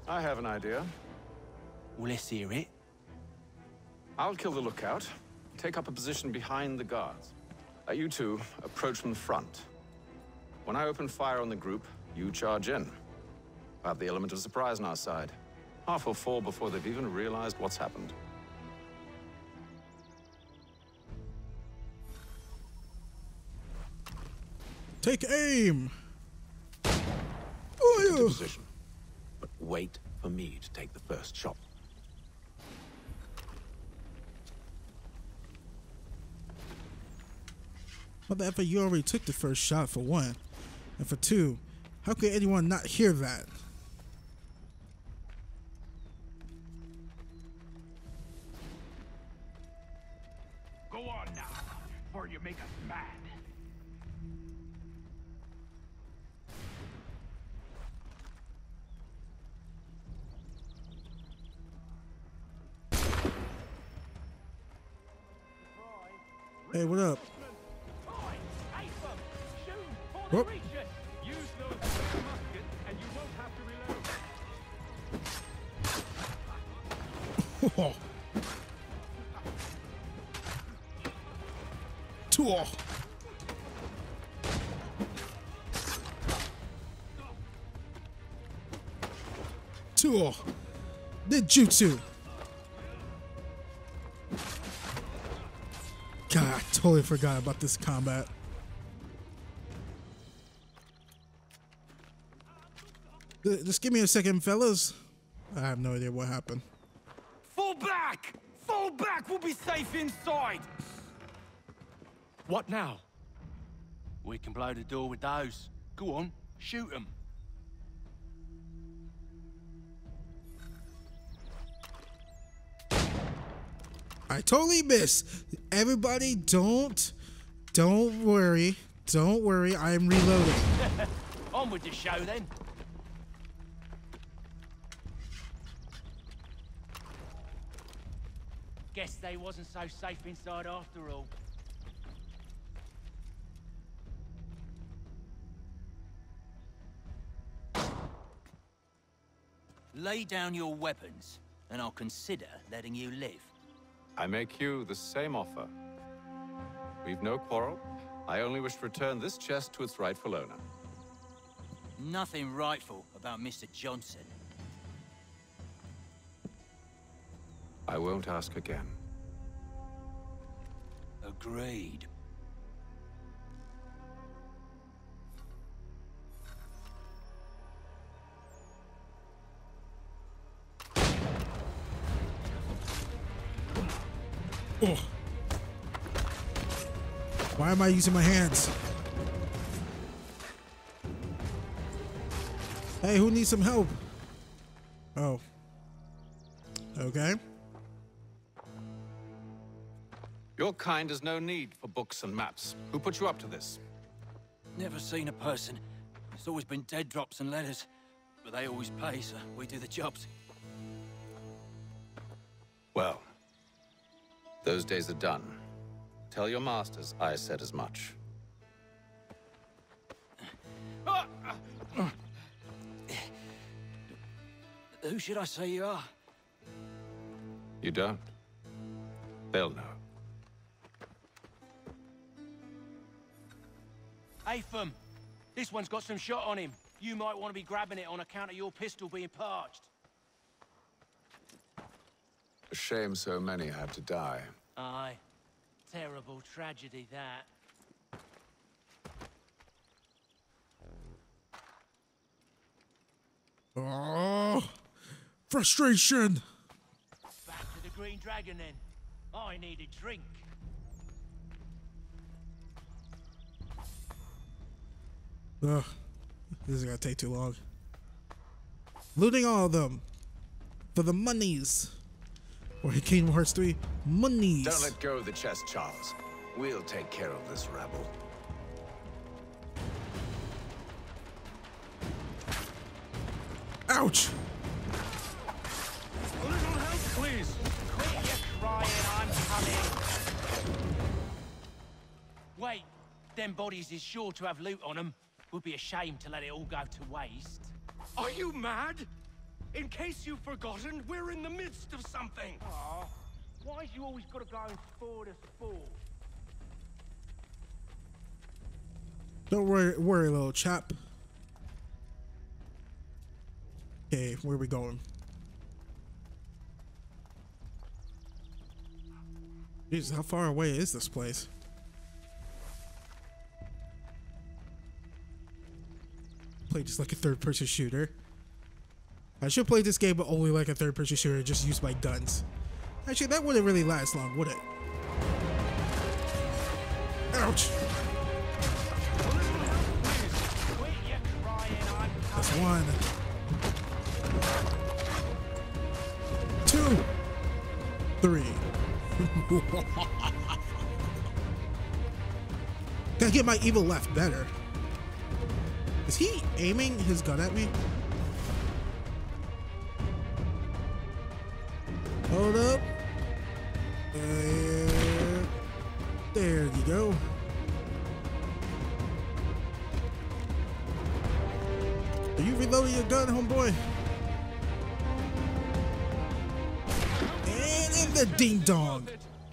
I have an idea. Well, let's hear it. I'll kill the lookout, take up a position behind the guards. You two approach from the front. When I open fire on the group, you charge in. I have the element of surprise on our side. Half will fall before they've even realized what's happened. Take aim! Into position. But wait for me to take the first shot. Whatever, you already took the first shot for one. And for two, how could anyone not hear that? Go on now, before you make us mad. Hey, what up? Whoop. Oh. Tool. Tool. Ninjutsu. God, I totally forgot about this combat. Just give me a second, fellas. I have no idea what happened. Fall back! Fall back! We'll be safe inside! What now? We can blow the door with those. Go on, shoot them. I totally missed. Everybody, don't worry. Don't worry, I am reloading. On with the show, then. Guess they wasn't so safe inside after all. Lay down your weapons, and I'll consider letting you live. I make you the same offer. We've no quarrel. I only wish to return this chest to its rightful owner. Nothing rightful about Mr. Johnson. I won't ask again. Agreed. Oh. Why am I using my hands? Hey, who needs some help? Oh. Okay. Your kind has no need for books and maps. Who put you up to this? Never seen a person. It's always been dead drops and letters. But they always pay, so we do the jobs. Well, those days are done. Tell your masters I said as much. Who should I say you are? You don't? They'll know. Haytham, this one's got some shot on him. You might want to be grabbing it on account of your pistol being parched. A shame so many had to die. Aye. Terrible tragedy, that. Oh, frustration. Back to the Green Dragon, then. I need a drink. Ugh, this is gonna take too long. Looting all of them for the monies. Or Kingdom Hearts 3 monies. Don't let go of the chest, Charles. We'll take care of this rabble. Ouch! A little help, please. Quit your crying, I'm coming. Wait, them bodies is sure to have loot on them. Would be a shame to let it all go to waste. Are you mad? In case you've forgotten, we're in the midst of something. Aw, why's you always gotta go and spoil the sport? Don't worry, little chap. Okay, where are we going? Jesus, how far away is this place? Play just like a third-person shooter. I should play this game, but only like a third-person shooter, just use my guns. Actually, that wouldn't really last long, would it? Ouch! That's 1, 2, 3. Gotta get my evil left better. Is he aiming his gun at me? Hold up. And there you go. Are you reloading your gun, homeboy? And in the ding dong.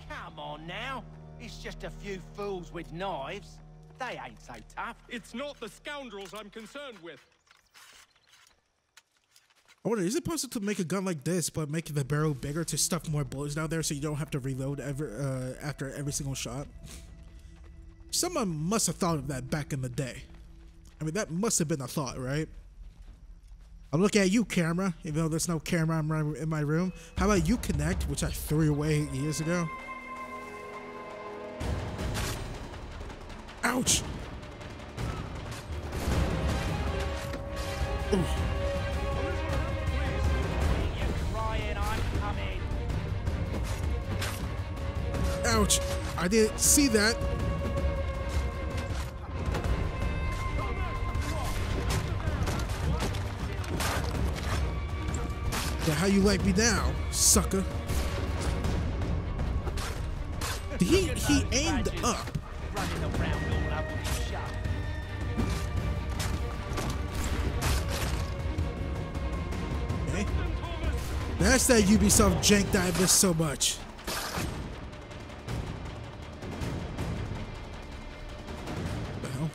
Come on now. It's just a few fools with knives. They ain't so tough. It's not the scoundrels I'm concerned with. I wonder, is it possible to make a gun like this, but make the barrel bigger to stuff more bullets down there so you don't have to reload after every single shot? Someone must have thought of that back in the day. I mean, that must have been a thought, right? I'm looking at you, camera, even though there's no camera in my room. How about you connect, which I threw away years ago? Ouch! Ooh. Ouch! I didn't see that. Yeah, how you like me now, sucker? He aimed up. Okay. That's that Ubisoft jank that I missed so much. What the hell?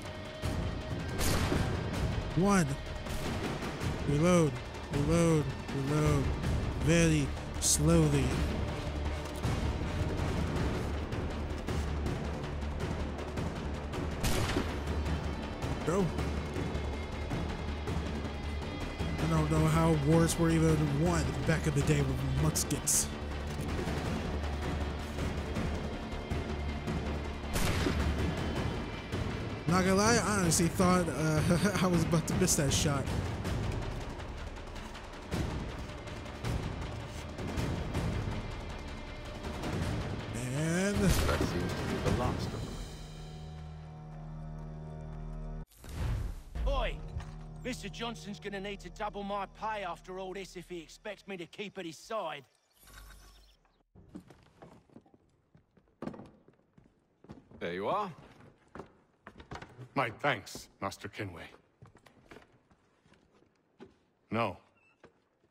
1. Reload. Reload. Reload. Very slowly. Go. I don't know how wars were even won back in the day with muskets. Not gonna lie, I honestly thought I was about to miss that shot. And that seems to be the last of them. Oi! Mr. Johnson's gonna need to double my pay after all this if he expects me to keep at his side. There you are. My thanks, Master Kenway. Now,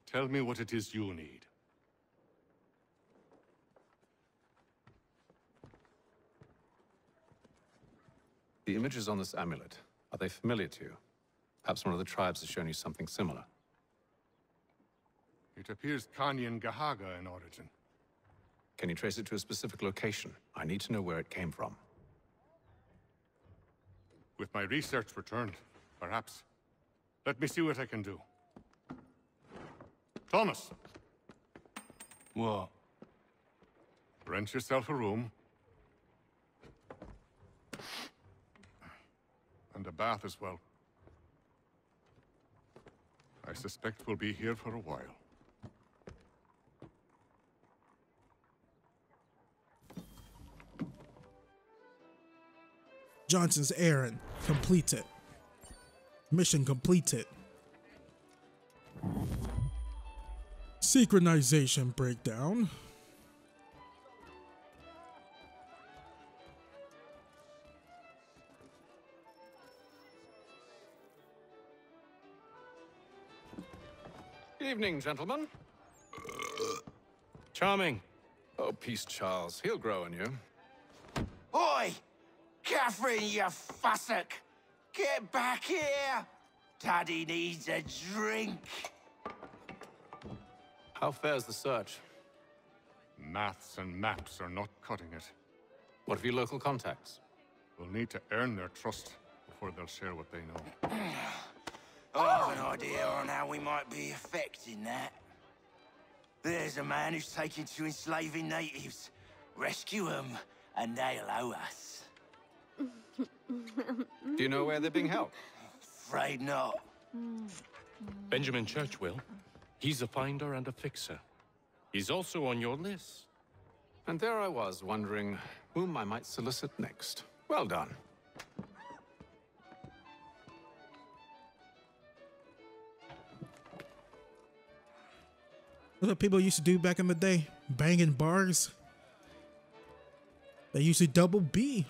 tell me what it is you need. The images on this amulet, are they familiar to you? Perhaps one of the tribes has shown you something similar. It appears Kanyan Gahaga in origin. Can you trace it to a specific location? I need to know where it came from. With my research returned, perhaps. Let me see what I can do. Thomas! What? Rent yourself a room. And a bath as well. I suspect we'll be here for a while. Johnson's errand completed. Mission completed. Synchronization breakdown. Evening, gentlemen. Charming. Oh, peace, Charles. He'll grow on you. Oi! Catherine, you fussock! Get back here! Daddy needs a drink. How fares the search? Maths and maps are not cutting it. What of your local contacts? We'll need to earn their trust before they'll share what they know. I have an idea on how we might be affecting that. There's a man who's taken to enslaving natives. Rescue them, and they'll owe us. Do you know where they're being held? Afraid not. Benjamin Church will. He's a finder and a fixer. He's also on your list. And there I was, wondering whom I might solicit next. Well done. What people used to do back in the day? Banging bars. They used to double B.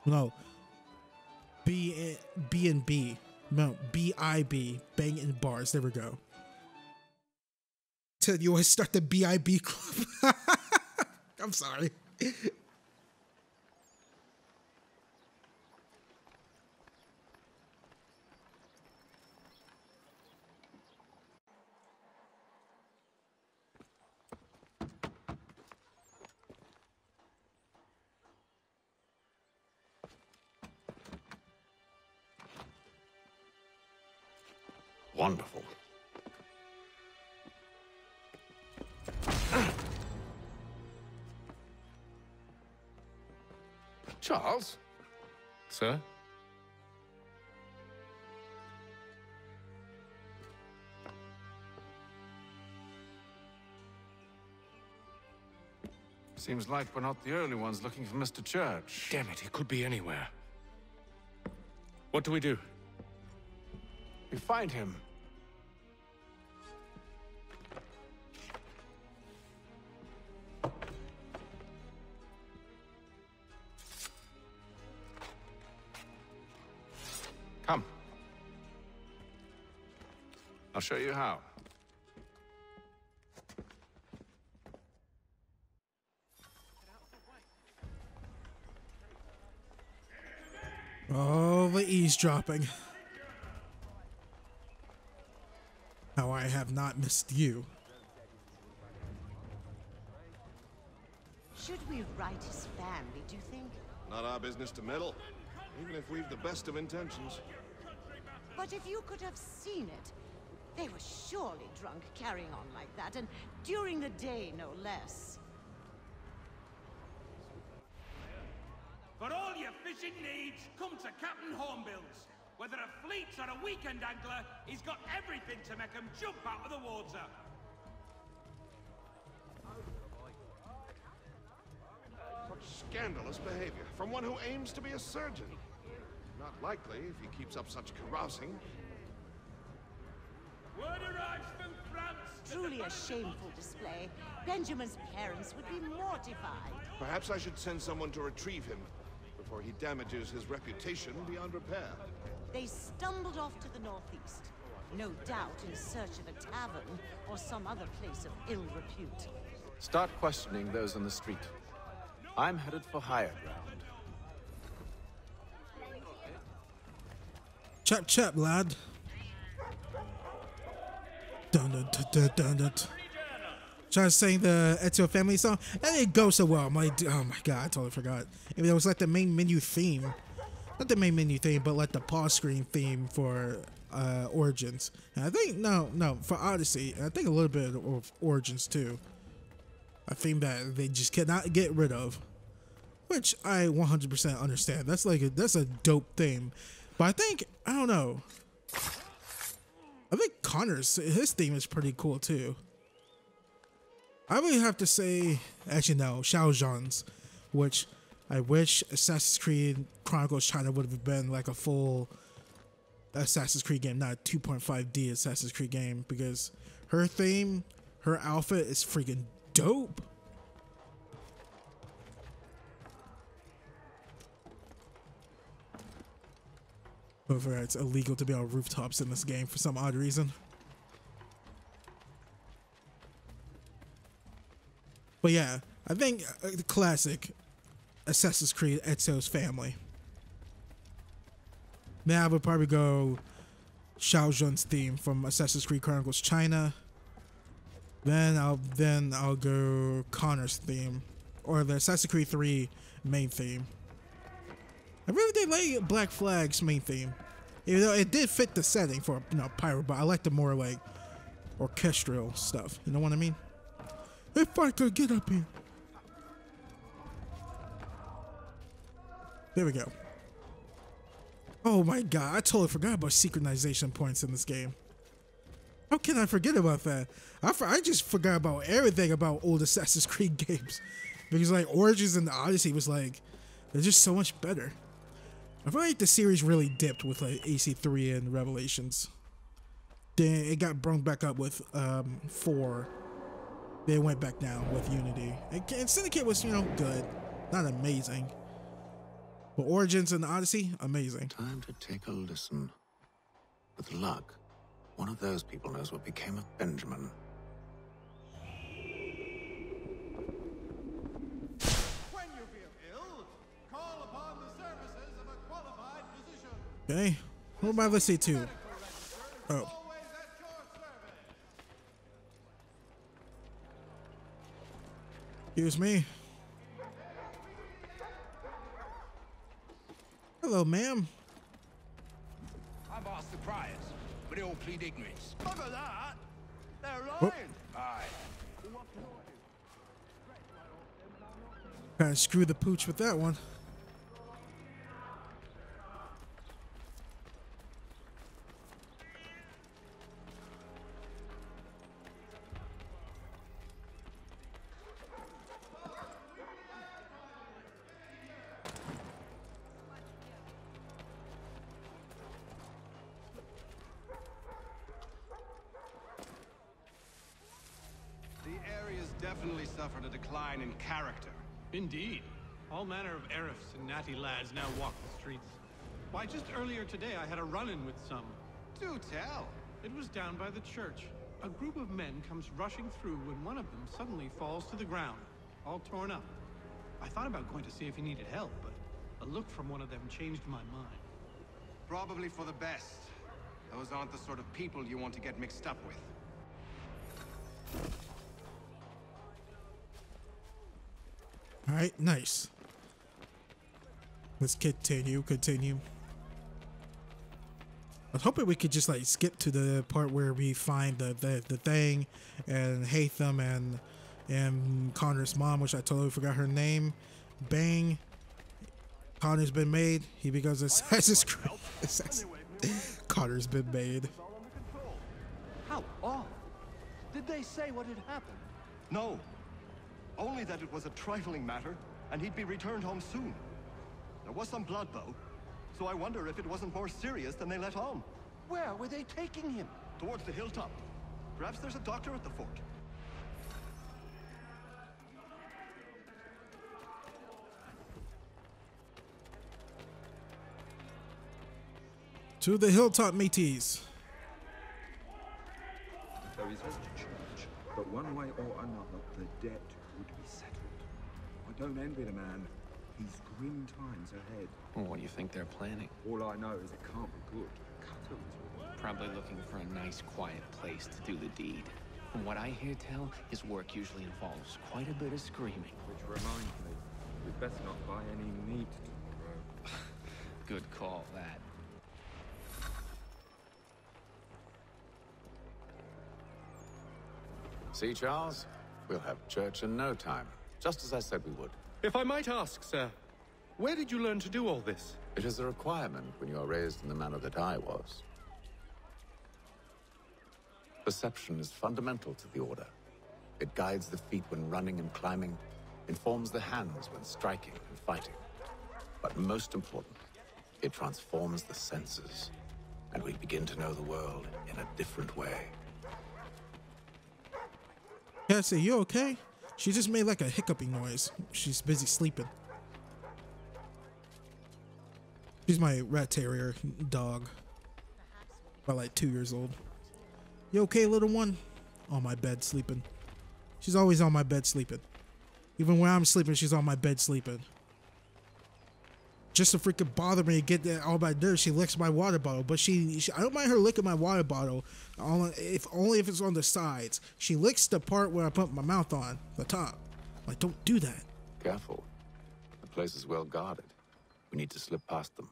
No. B and B. No, B-I-B. Banging bars. There we go. Ted, you always start the B-I-B club. I'm sorry. Wonderful. Charles? Sir? Seems like we're not the only ones looking for Mr. Church. Damn it, he could be anywhere. What do we do? We find him. Come. I'll show you how. Oh, the eavesdropping. How I have not missed you. Should we write his family, do you think? Not our business to meddle, even if we've the best of intentions. But if you could have seen it, they were surely drunk carrying on like that, and during the day, no less. For all your fishing needs, come to Captain Hornbill's. Whether a fleet or a weekend angler, he's got everything to make him jump out of the water. Such scandalous behavior from one who aims to be a surgeon. Not likely if he keeps up such carousing. Word arrives from France. Truly a shameful display. Benjamin's parents would be mortified. Perhaps I should send someone to retrieve him before he damages his reputation beyond repair. They stumbled off to the northeast, no doubt in search of a tavern or some other place of ill repute. Start questioning those on the street. I'm headed for higher ground. Chap chap, lad. Dun dun dun dun dun dun. Trying to sing the ACIII family song, and it goes so well. Oh my god, I totally forgot. I mean, it was like the main menu theme. Not the main menu theme, but like the pause screen theme for Origins. And I think, no, for Odyssey, and I think a little bit of Origins too. A theme that they just cannot get rid of. Which I 100% understand. That's like that's a dope theme. But I think, I don't know. I think Connor's, his theme is pretty cool too. I would have to say, actually no, Xiao Zhan's, which I wish Assassin's Creed Chronicles China would have been like a full Assassin's Creed game, not a 2.5D Assassin's Creed game, because her theme, her outfit is freaking dope. However, it's illegal to be on rooftops in this game for some odd reason. But yeah, I think the classic Assassin's Creed Ezio's family. Then I would probably go Xiao Zun's theme from Assassin's Creed Chronicles China. Then I'll go Connor's theme, or the Assassin's Creed 3 main theme. I really did like Black Flag's main theme, even though it did fit the setting for pirate. But I like the more like orchestral stuff. You know what I mean? If I could get up here. There we go. Oh my god, I totally forgot about synchronization points in this game. How can I forget about that? I just forgot about everything about old Assassin's Creed games. Because like Origins and Odyssey was like, they're just so much better. I feel like the series really dipped with like ACIII and Revelations. Then it got brought back up with 4. Then it went back down with Unity. And Syndicate was, good. Not amazing. But Origins and Odyssey, amazing. Time to take a listen. With luck, one of those people knows what became of Benjamin. When you feel ill, call upon the services of a qualified physician. Okay, what am I listening to? Oh. Excuse me. Hello, ma'am. I've asked the criers, but they all plead ignorance. Look at that! They're Oh. lying! Aye. Kind of screw the pooch with that one. Definitely suffered a decline in character. Indeed. All manner of Arifs and natty lads now walk the streets. Why, just earlier today I had a run-in with some. Do tell. It was down by the church. A group of men comes rushing through when one of them suddenly falls to the ground, all torn up. I thought about going to see if he needed help, but a look from one of them changed my mind. Probably for the best. Those aren't the sort of people you want to get mixed up with. All right, nice. Let's continue. I was hoping we could just like skip to the part where we find the thing and Haytham and Connor's mom, which I totally forgot her name. Bang. Connor's been made. He becomes Assassin's Creed. Connor's been made. How odd. Did they say what had happened? No. Only that it was a trifling matter, and he'd be returned home soon. There was some blood, though, so I wonder if it wasn't more serious than they let on. Where were they taking him? Towards the hilltop. Perhaps there's a doctor at the fort. To the hilltop, mateys. There is a church, but one way or another, the debt would be settled. I don't envy the man. He's grim times ahead. Well, what do you think they're planning? All I know is it can't be good. Probably looking for a nice, quiet place to do the deed. From what I hear tell, his work usually involves quite a bit of screaming. Which reminds me, we'd best not buy any meat tomorrow. Good call, that. See, Charles? We'll have church in no time, just as I said we would. If I might ask, sir, where did you learn to do all this? It is a requirement when you are raised in the manner that I was. Perception is fundamental to the Order. It guides the feet when running and climbing, informs the hands when striking and fighting. But most important, it transforms the senses, and we begin to know the world in a different way. Cassie, you okay? She just made like a hiccuping noise. She's busy sleeping. She's my rat terrier dog. About like 2 years old. You okay, little one? On my bed sleeping. She's always on my bed sleeping. Even when I'm sleeping, she's on my bed sleeping. Just to freaking bother me and get that all my nerves, she licks my water bottle. But she I don't mind her licking my water bottle, only if it's on the sides. She licks the part where I put my mouth on, the top. Like, don't do that. Careful. The place is well guarded. We need to slip past them.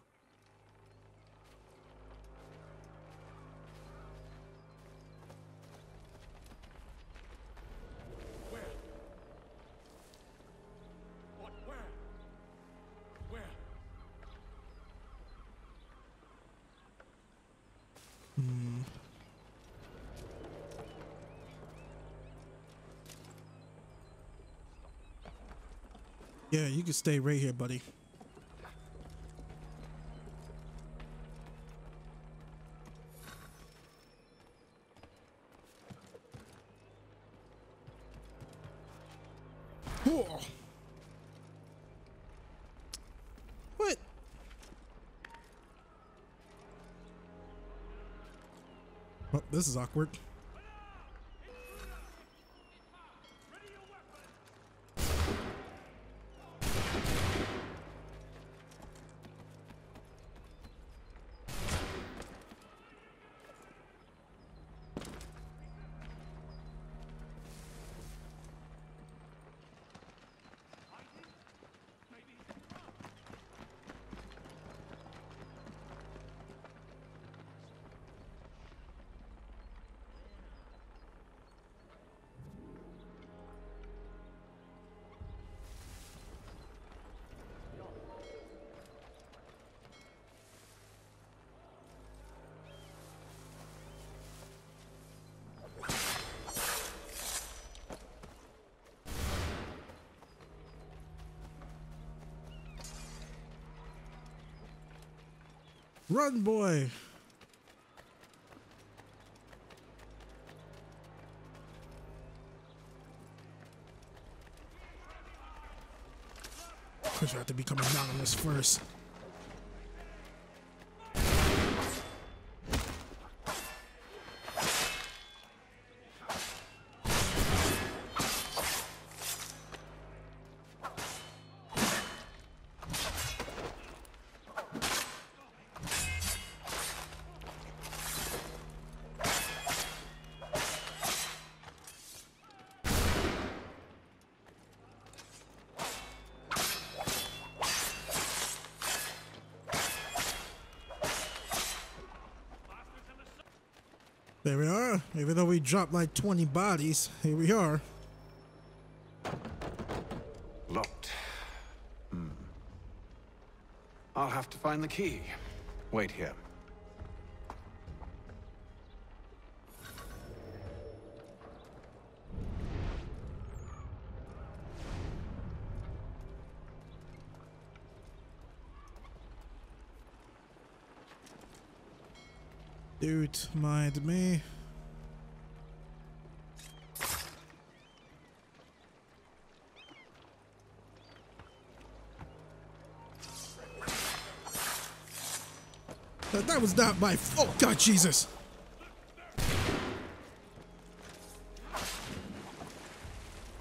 Yeah, you can stay right here, buddy. Whoa. What? Oh, this is awkward. Run, boy! I have to become anonymous first. There we are. Even though we dropped like 20 bodies, here we are. Locked. I'll have to find the key. Wait here. Dude, mind me. That was not my fault. Oh, God, Jesus.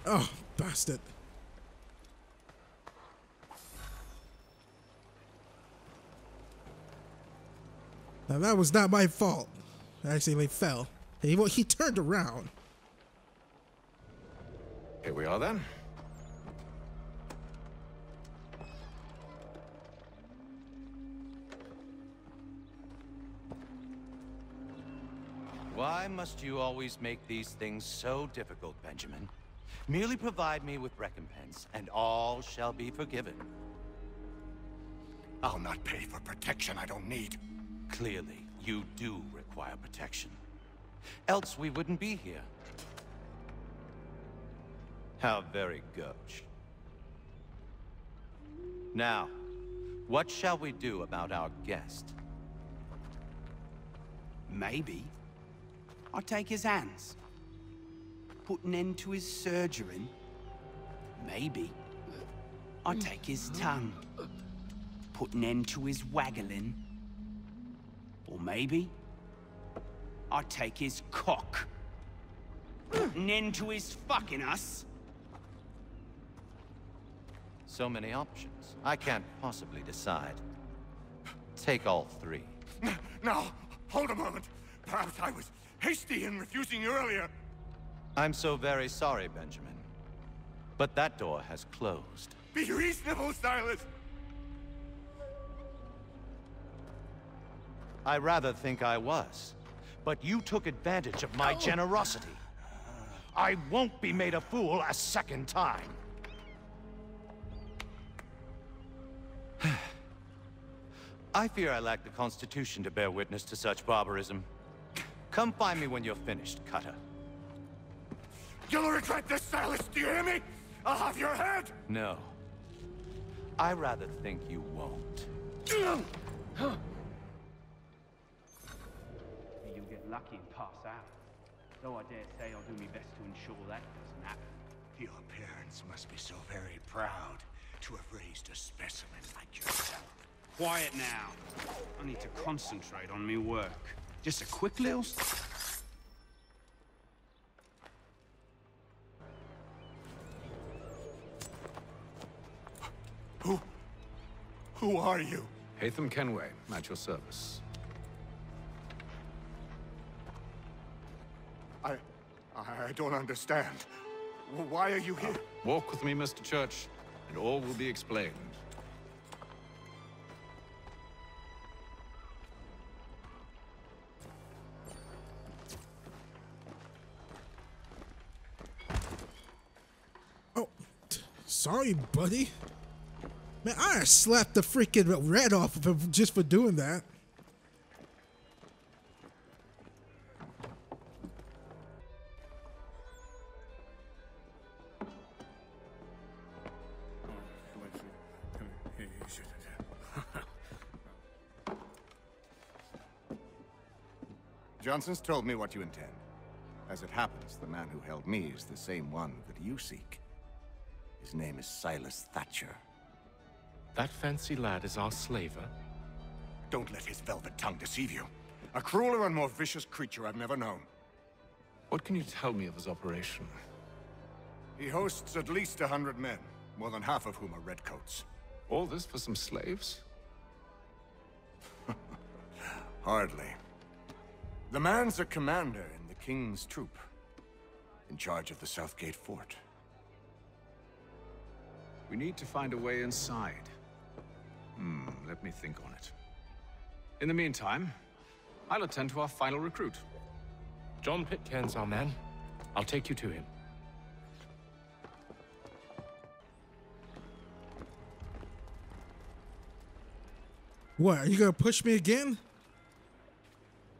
Oh, bastard. Now, that was not my fault. Actually, they fell. He turned around. Here we are then. Why must you always make these things so difficult, Benjamin? Merely provide me with recompense, and all shall be forgiven. I'll not pay for protection I don't need. Clearly, you do require protection. Else we wouldn't be here. How very gauche. Now, what shall we do about our guest? Maybe I'll take his hands. Put an end to his surgering. Maybe I'll take his tongue. Put an end to his waggling. Or maybe I'll take his cock. Put an end to his fucking us. So many options. I can't possibly decide. Take all three. Now, hold a moment. Perhaps I was hasty in refusing you earlier. I'm so very sorry, Benjamin. But that door has closed. Be reasonable, Silas. I rather think I was. But you took advantage of my generosity. I won't be made a fool a second time. I fear I lack the constitution to bear witness to such barbarism. Come find me when you're finished, Cutter. You'll regret this, Silas, do you hear me? I'll have your head! No. I rather think you won't. You'll get lucky and pass out. Though I dare say I'll do my best to ensure that doesn't happen. Your parents must be so very proud to have raised a specimen like yourself. Quiet now. I need to concentrate on me work. Just a quick little... Who are you? Haytham Kenway, at your service. I don't understand. Why are you here? Walk with me, Mr. Church, and all will be explained. Oh, sorry, buddy. Man, I slapped the freaking red off of him just for doing that. Johnson's told me what you intend. As it happens, the man who held me is the same one that you seek. His name is Silas Thatcher. That fancy lad is our slaver? Don't let his velvet tongue deceive you. A crueler and more vicious creature I've never known. What can you tell me of his operation? He hosts at least 100 men, more than half of whom are redcoats. All this for some slaves? Hardly. The man's a commander in the King's troop, in charge of the Southgate fort. We need to find a way inside. Let me think on it. In the meantime, I'll attend to our final recruit. John Pitcairn's our man. I'll take you to him. What, are you gonna push me again?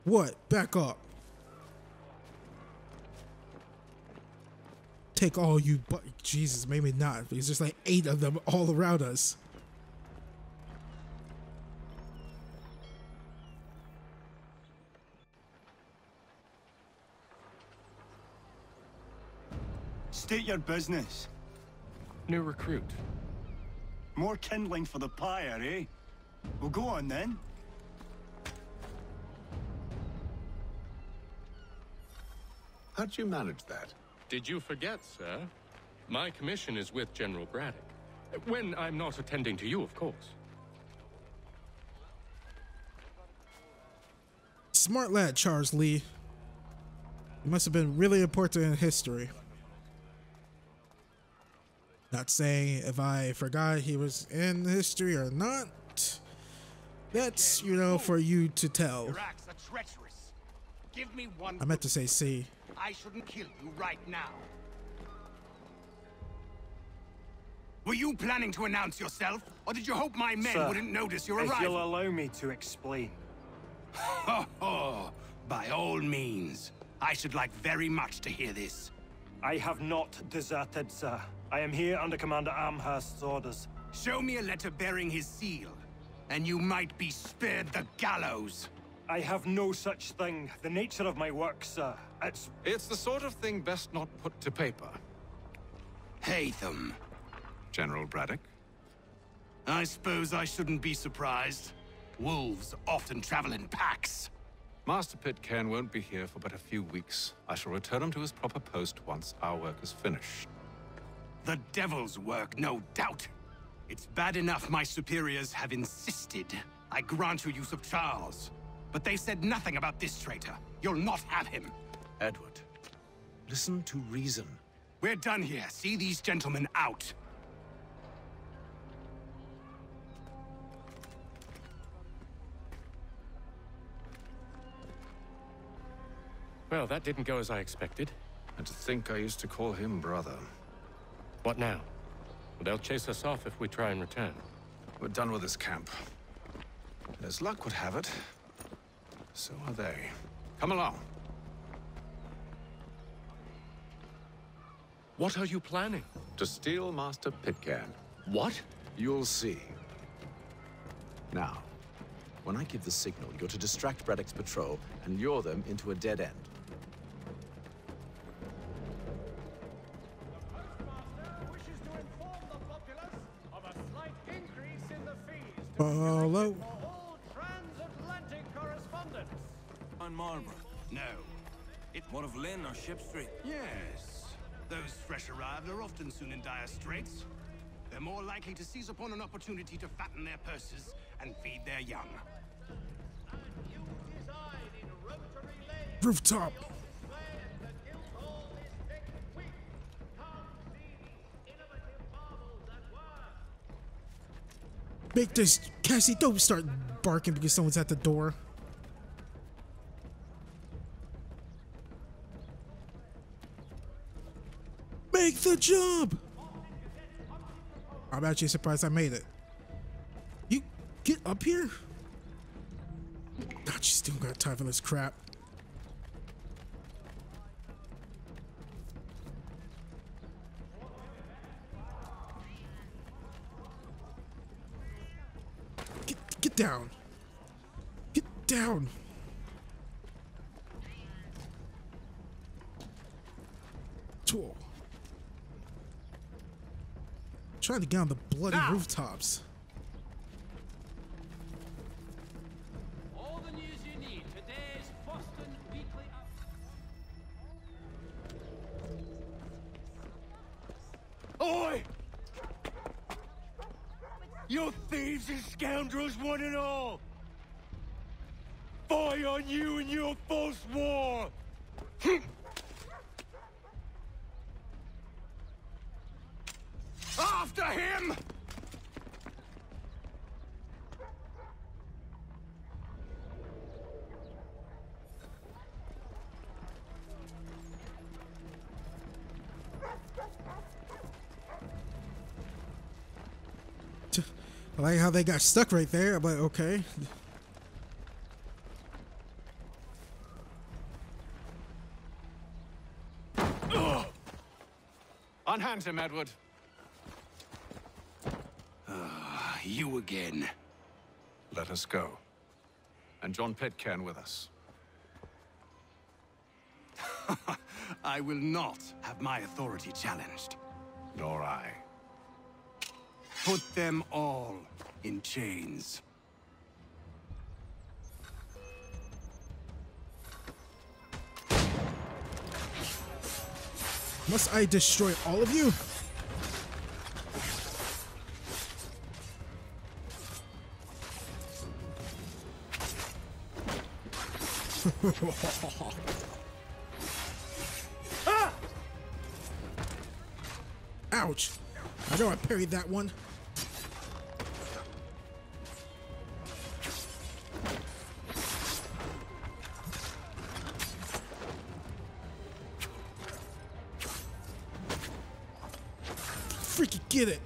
What? Back up. Take all you, but Jesus, maybe not. Because there's like 8 of them all around us. State your business. New recruit. More kindling for the pyre, eh? Well, go on then. How'd you manage that? Did you forget, sir? My commission is with General Braddock. When I'm not attending to you, of course. Smart lad, Charles Lee. He must have been really important in history. Not saying if I forgot he was in history or not. That's, you know, for you to tell. Your acts are treacherous. Give me one. I meant to say C. I shouldn't kill you right now. Were you planning to announce yourself, or did you hope my men wouldn't notice your arrival? If you'll allow me to explain. Ho ho! By all means. I should like very much to hear this. I have not deserted, sir. I am here under Commander Amherst's orders. Show me a letter bearing his seal, and you might be spared the gallows. I have no such thing. The nature of my work, sir. It's the sort of thing best not put to paper. Haytham. General Braddock? I suppose I shouldn't be surprised. Wolves often travel in packs. Master Pitcairn won't be here for but a few weeks. I shall return him to his proper post once our work is finished. The devil's work, no doubt. It's bad enough my superiors have insisted I grant you use of Charles. But they said nothing about this traitor. You'll not have him. Edward, listen to reason. We're done here. See these gentlemen out. Well, that didn't go as I expected. And to think I used to call him brother. What now? They'll chase us off if we try and return. We're done with this camp. And as luck would have it, so are they. Come along. What are you planning? To steal Master Pitcairn. What? You'll see. Now, when I give the signal, you're to distract Braddock's patrol and lure them into a dead end. Follow. Transatlantic correspondence. On Marlborough? No. What of Lynn or Ship Street? Yes. Those fresh arrived are often soon in dire straits. They're more likely to seize upon an opportunity to fatten their purses and feed their young. Rooftop. Make this, Cassie, don't start barking because someone's at the door. Make the jump! I'm actually surprised I made it. You get up here? God, you still got time for this crap. Get down. Get down. Tool. Trying to get on the bloody rooftops. All the news you need. Today's Boston Weekly Oi! You thieves and scoundrels, one and all! Fie on you and your false war! After him! I like how they got stuck right there, but okay. Unhand him, Edward. You again. Let us go. And John Pitcairn with us. I will not have my authority challenged. Nor I. Put them all in chains. Must I destroy all of you? Ouch. I know I parried that one. Freaking get it.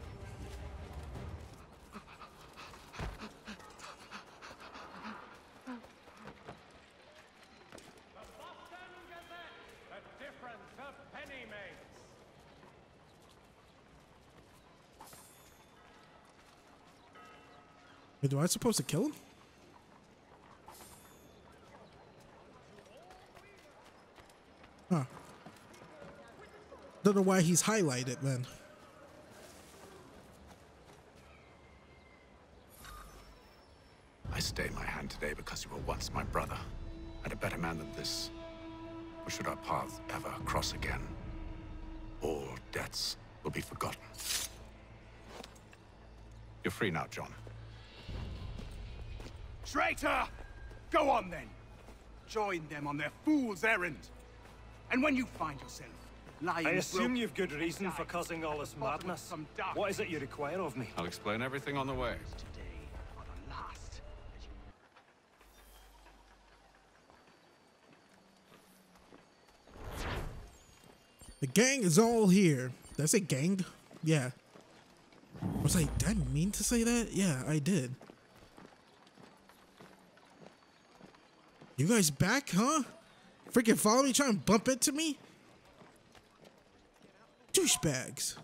Wait, do I supposed to kill him? Huh. Don't know why he's highlighted then. I stay my hand today because you were once my brother, and a better man than this. Or should our paths ever cross again, all debts will be forgotten. You're free now, John. Traitor! Go on then. Join them on their fool's errand. And when you find yourself lying... I assume you've good reason for causing all this madness. What is it you require of me? I'll explain everything on the way. The gang is all here. Did I say gang? Yeah. I was like, did I mean to say that? Yeah, I did. You guys back, huh? Freaking follow me, trying to bump into me? Douchebags.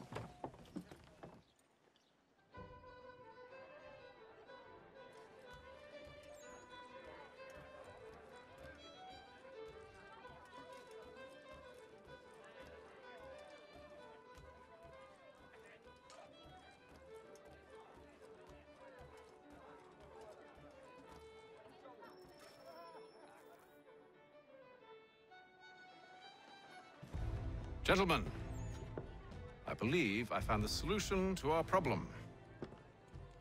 Gentlemen, I believe I found the solution to our problem.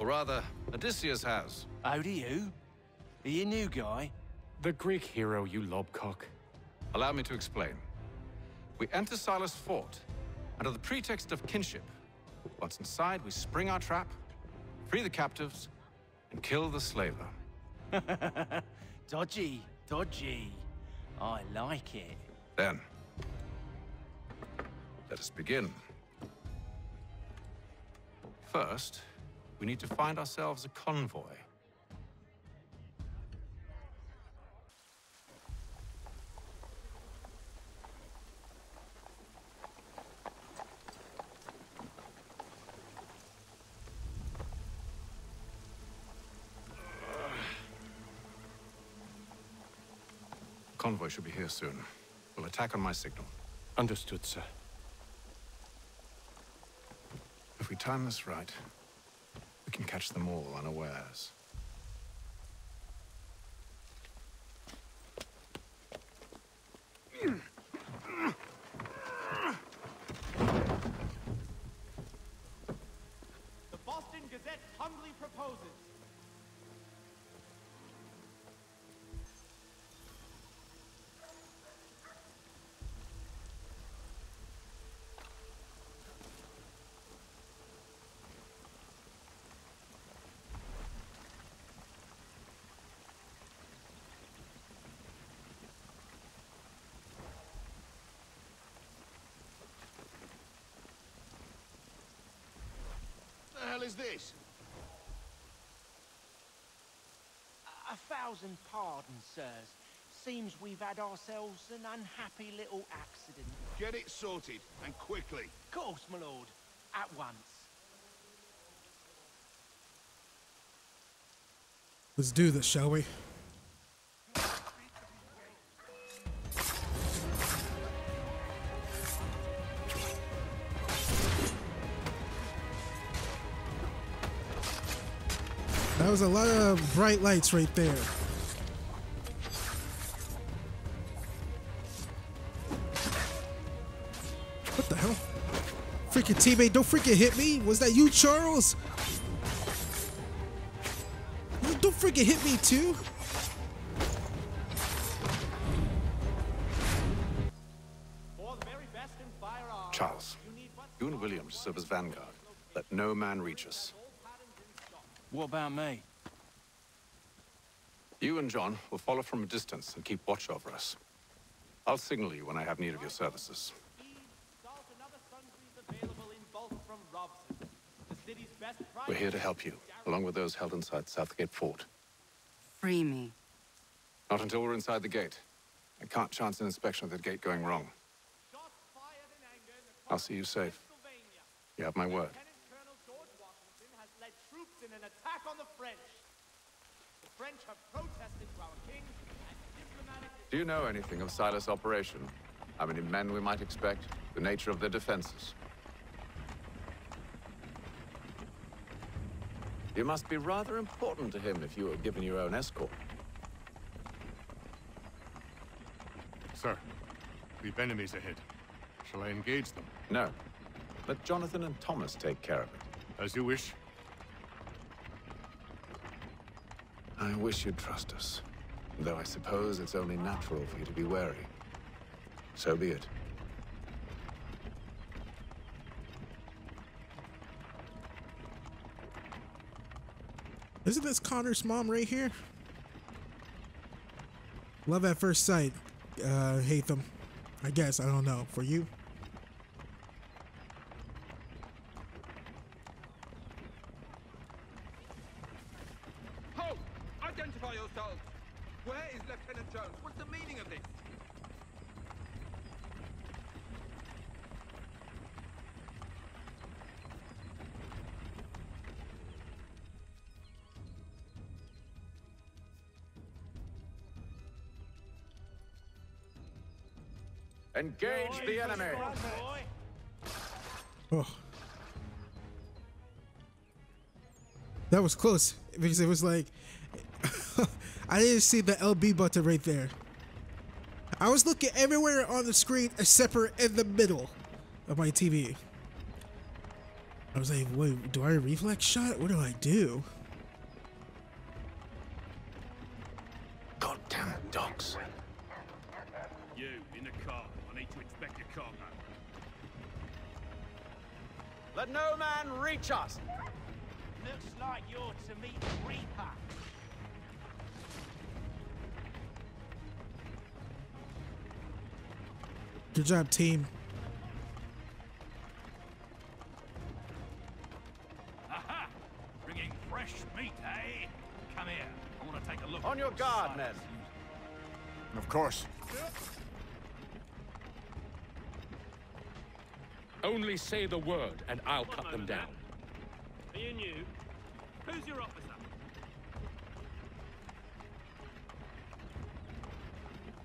Or rather, Odysseus has. How do you? Are you a new guy? The Greek hero, you lobcock. Allow me to explain. We enter Silas' fort, under the pretext of kinship. Once inside, we spring our trap, free the captives, and kill the slaver. Dodgy, dodgy. I like it. Then, let us begin. First, we need to find ourselves a convoy. Convoy should be here soon. We'll attack on my signal. Understood, sir. If we time this right, we can catch them all unawares. The Boston Gazette humbly proposes. What the hell is this? A thousand pardons, sirs. Seems we've had ourselves an unhappy little accident. Get it sorted, and quickly. Of course, my lord. At once. Let's do this, shall we? That was a lot of bright lights right there. What the hell? Freaking teammate, don't freaking hit me. Was that you, Charles? Don't freaking hit me too. Charles, you and William serve as vanguard. Let no man reach us. What about me? You and John will follow from a distance and keep watch over us. I'll signal you when I have need of your services. We're here to help you, along with those held inside Southgate Fort. Free me. Not until we're inside the gate. I can't chance an inspection of the gate going wrong. I'll see you safe. You have my word. In an attack on the French. The French have protested to our king and diplomatic... Do you know anything of Silas' operation? How many men we might expect? The nature of their defenses? You must be rather important to him if you were given your own escort. Sir, we've enemies ahead. Shall I engage them? No. Let Jonathan and Thomas take care of it. As you wish. I wish you'd trust us. Though I suppose it's only natural for you to be wary. So be it. Isn't this Connor's mom right here? Love at first sight, Haytham. I guess, I don't know. For you? Halt! Identify yourselves! Where is Lieutenant Jones? What's the meaning of this? Engage the enemy! Oh. That was close, because it was like... I didn't see the LB button right there. I was looking everywhere on the screen except for in the middle of my TV. I was like, wait, do I reflex shot? What do I do? Goddamn dogs. You, in the car. I need to inspect your cargo. Let no man reach us! Looks like you're to meet the Reaper. Good job, team. Aha! Bringing fresh meat, eh? Come here. I want to take a look. On your guard, men. Of course. Only say the word, and I'll cut them down. Are you new? Who's your officer?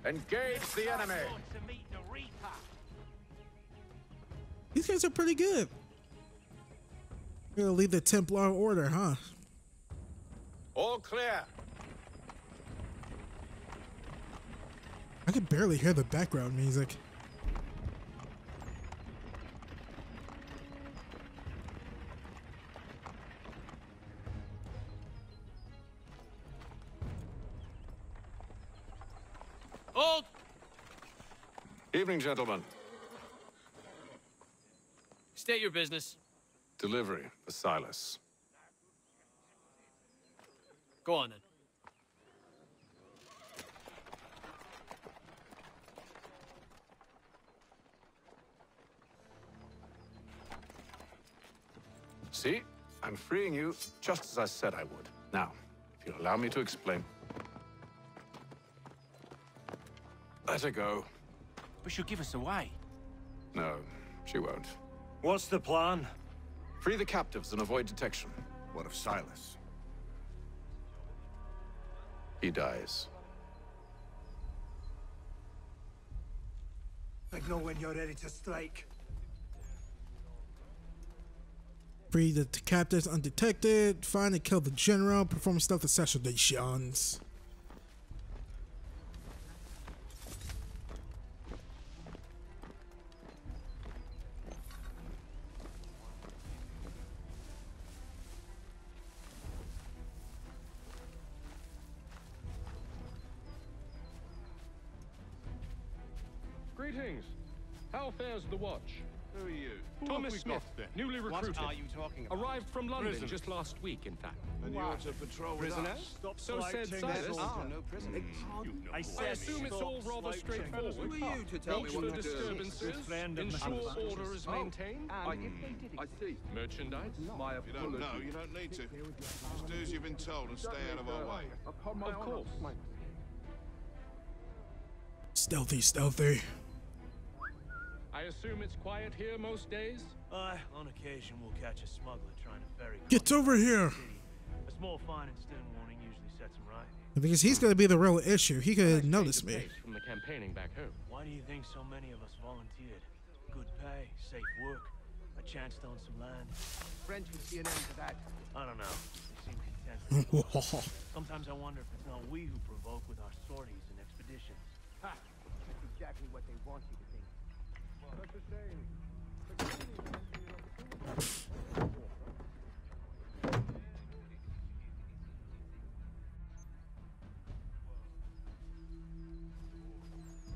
Engage the enemy! To meet the Reaper. These guys are pretty good. You're gonna lead the Templar Order, huh? All clear. I can barely hear the background music. Hold! Evening, gentlemen. State your business. Delivery for Silas. Go on then. See? I'm freeing you just as I said I would. Now, if you'll allow me to explain. Let her go. But she'll give us away. No, she won't. What's the plan? Free the captives and avoid detection. What of Silas? He dies. Signal when you're ready to strike. Free the captives undetected. Find and kill the general. Perform stealth assassinations. Greetings. How fares the watch? Who are you? Thomas Smith, newly recruited. What are you talking about? Arrived from London Prisoners. just last week, in fact. And you're to patrol with Prisoners? us? Stop so said Silas. No prisoners. I assume it's all rather straightforward. Who are you to tell me Watch what for to do? disturbances, ensure order is maintained. I see. Merchandise. My If you don't know, you don't need to. Just do as you've been told and stay out of our way. Of course. Stealthy, stealthy. I assume it's quiet here most days? On occasion we'll catch a smuggler trying to ferry. Get over here. A small fine and stern warning usually sets him right. Because he's gonna be the real issue. He could notice me. From the campaigning back home. Why do you think so many of us volunteered? Good pay, safe work, a chance to own some land. French would see an end to that. I don't know. They seem content. Sometimes I wonder if it's not we who provoke with our sorties and expeditions. Ha! That's exactly what they want you to think. Such a shame.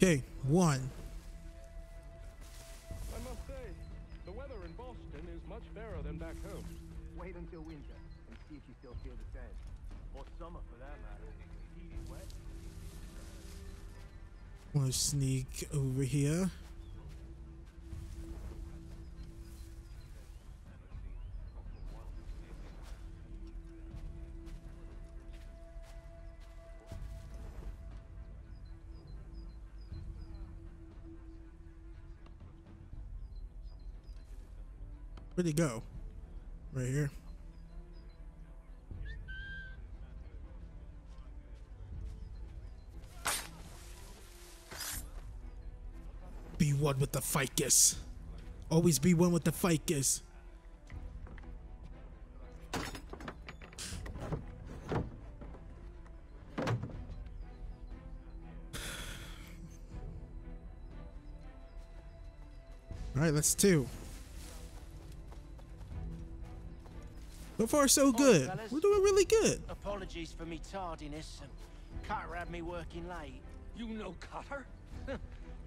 Okay, 1. I must say, the weather in Boston is much fairer than back home. Wait until winter and see if you still feel the same. Or summer for that matter. Heat is wet. Want to sneak over here. Where'd he go? Right here. Be one with the ficus. Always be one with the ficus. All right, that's 2. So far, so good. Fellas. We're doing really good. Apologies for me tardiness. Cutter had me working late. You know Cutter?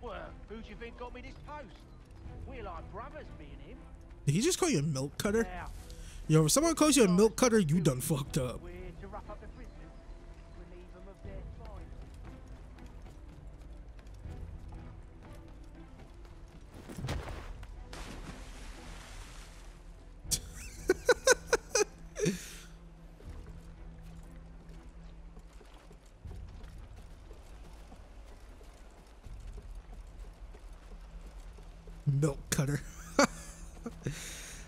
Well, who do you think got me this post? We're like brothers, me and him. Did he just call you a milk cutter? Now, Yo, if someone calls you a milk cutter, you done fucked up. we're to wrap up the prisoners, relieve them of their fine. Milk cutter.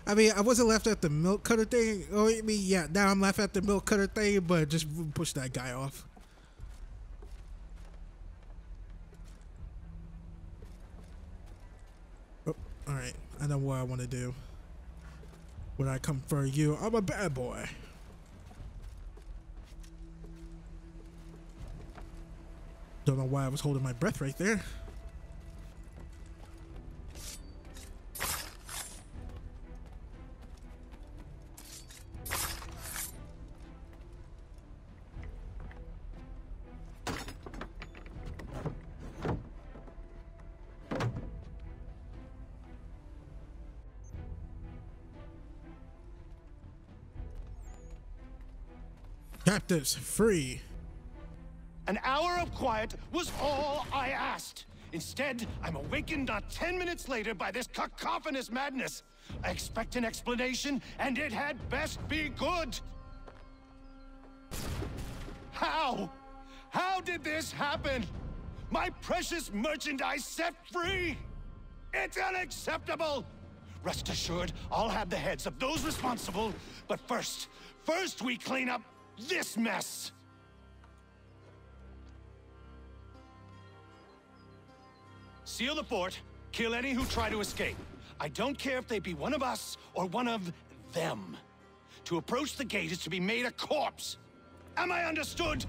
I mean, I wasn't laughing at the milk cutter thing. Oh, I mean, yeah, now I'm laughing at the milk cutter thing, but just push that guy off. Oh, all right, I know what I want to do. When I come for you, I'm a bad boy. Don't know why I was holding my breath right there. Captives free. An hour of quiet was all I asked. Instead, I'm awakened not 10 minutes later by this cacophonous madness. I expect an explanation, and it had best be good. How? How did this happen? My precious merchandise set free? It's unacceptable! Rest assured, I'll have the heads of those responsible, but first we clean up this mess! Seal the fort, kill any who try to escape. I don't care if they be one of us or one of them. To approach the gate is to be made a corpse. Am I understood?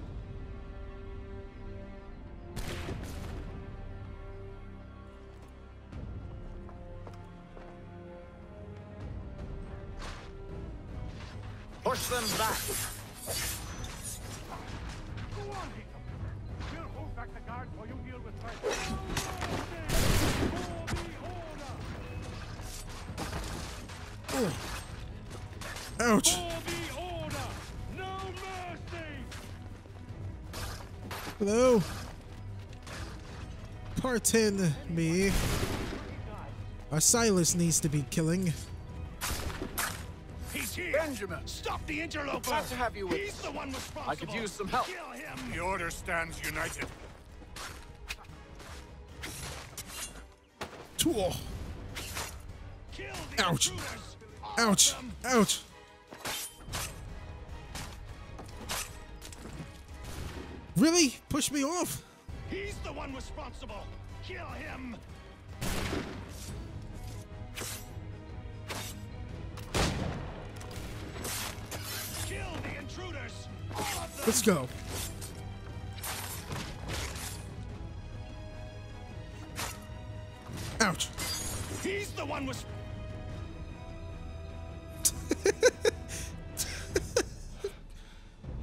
Push them back. Go on, Haytham. We'll hold back the guards while you deal with fight. Ouch. For the order! No mercy! Hello. Pardon me. Silas needs to be killing. He's here! Benjamin! Stop the interloper! Glad to have you with He's us. the one responsible! I could use some help. Kill him! The order stands united. Tool. Kill the Ouch. intruders! Ouch. Ouch. Really? Push me off? He's the one responsible! Kill him! Kill the intruders! All of them! Let's go. Ouch. He's the one with...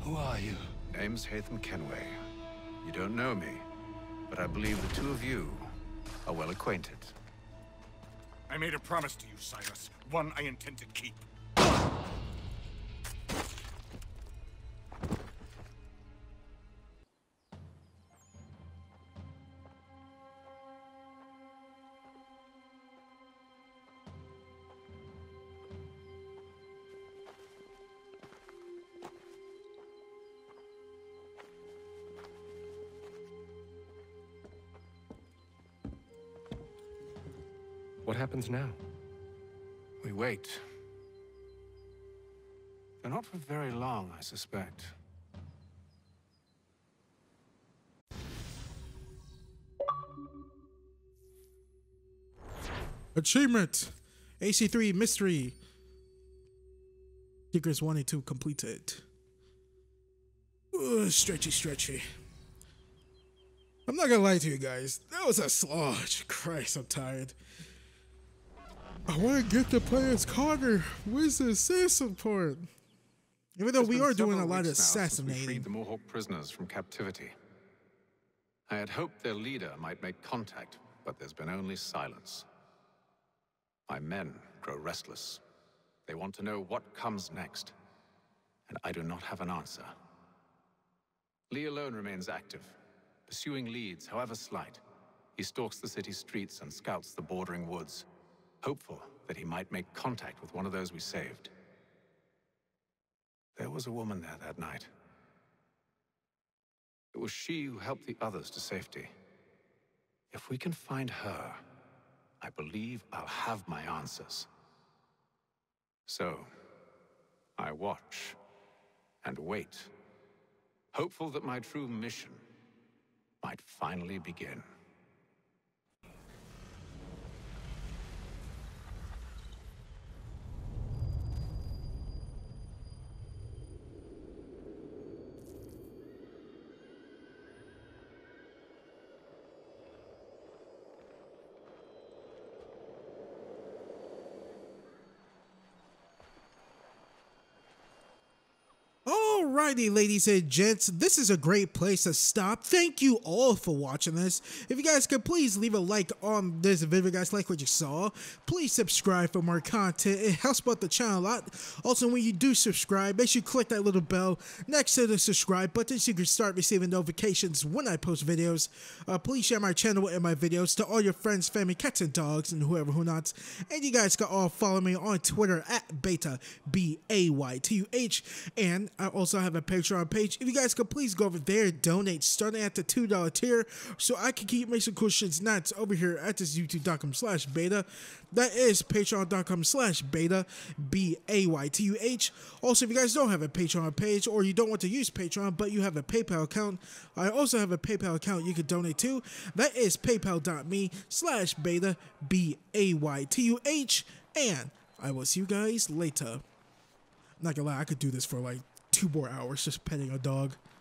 Who are you? Name's Haytham Kenway. You don't know me, but I believe the two of you are well acquainted. I made a promise to you, Silas. One I intend to keep. What happens now? We wait. But not for very long, I suspect. Achievement! ACIII Mystery. Secrets 1 and 2 completed. Ooh, stretchy. I'm not gonna lie to you guys. That was a slog. Christ, I'm tired. I want to get to play as Connor. Where's the assassin part? Even though we are doing a lot of assassinating. We freed the Mohawk prisoners from captivity. I had hoped their leader might make contact, but there's been only silence. My men grow restless. They want to know what comes next, and I do not have an answer. Lee alone remains active, pursuing leads, however slight. He stalks the city streets and scouts the bordering woods, hopeful that he might make contact with one of those we saved. There was a woman there that night. It was she who helped the others to safety. If we can find her, I believe I'll have my answers. So, I watch and wait, hopeful that my true mission might finally begin. Alrighty, ladies and gents, this is a great place to stop. Thank you all for watching this. If you guys could please leave a like on this video, guys, like what you saw. Please subscribe for more content. It helps out the channel a lot. Also, when you do subscribe, make sure you click that little bell next to the subscribe button so you can start receiving notifications when I post videos. Please share my channel and my videos to all your friends, family, cats, and dogs, and whoever who not. And you guys can all follow me on Twitter at Baytuh, B-A-Y-T-U-H, and I also have a Patreon page. If you guys could please go over there and donate starting at the $2 tier so I can keep making cool shits nuts over here at this youtube.com/Baytuh. That is patreon.com/Baytuh, B-A-Y-T-U-H. Also, if you guys don't have a Patreon page or you don't want to use Patreon but you have a PayPal account, I also have a PayPal account you can donate to. That is paypal.me/Baytuh, B-A-Y-T-U-H, and I will see you guys later. Not gonna lie, I could do this for like 2 more hours just petting a dog.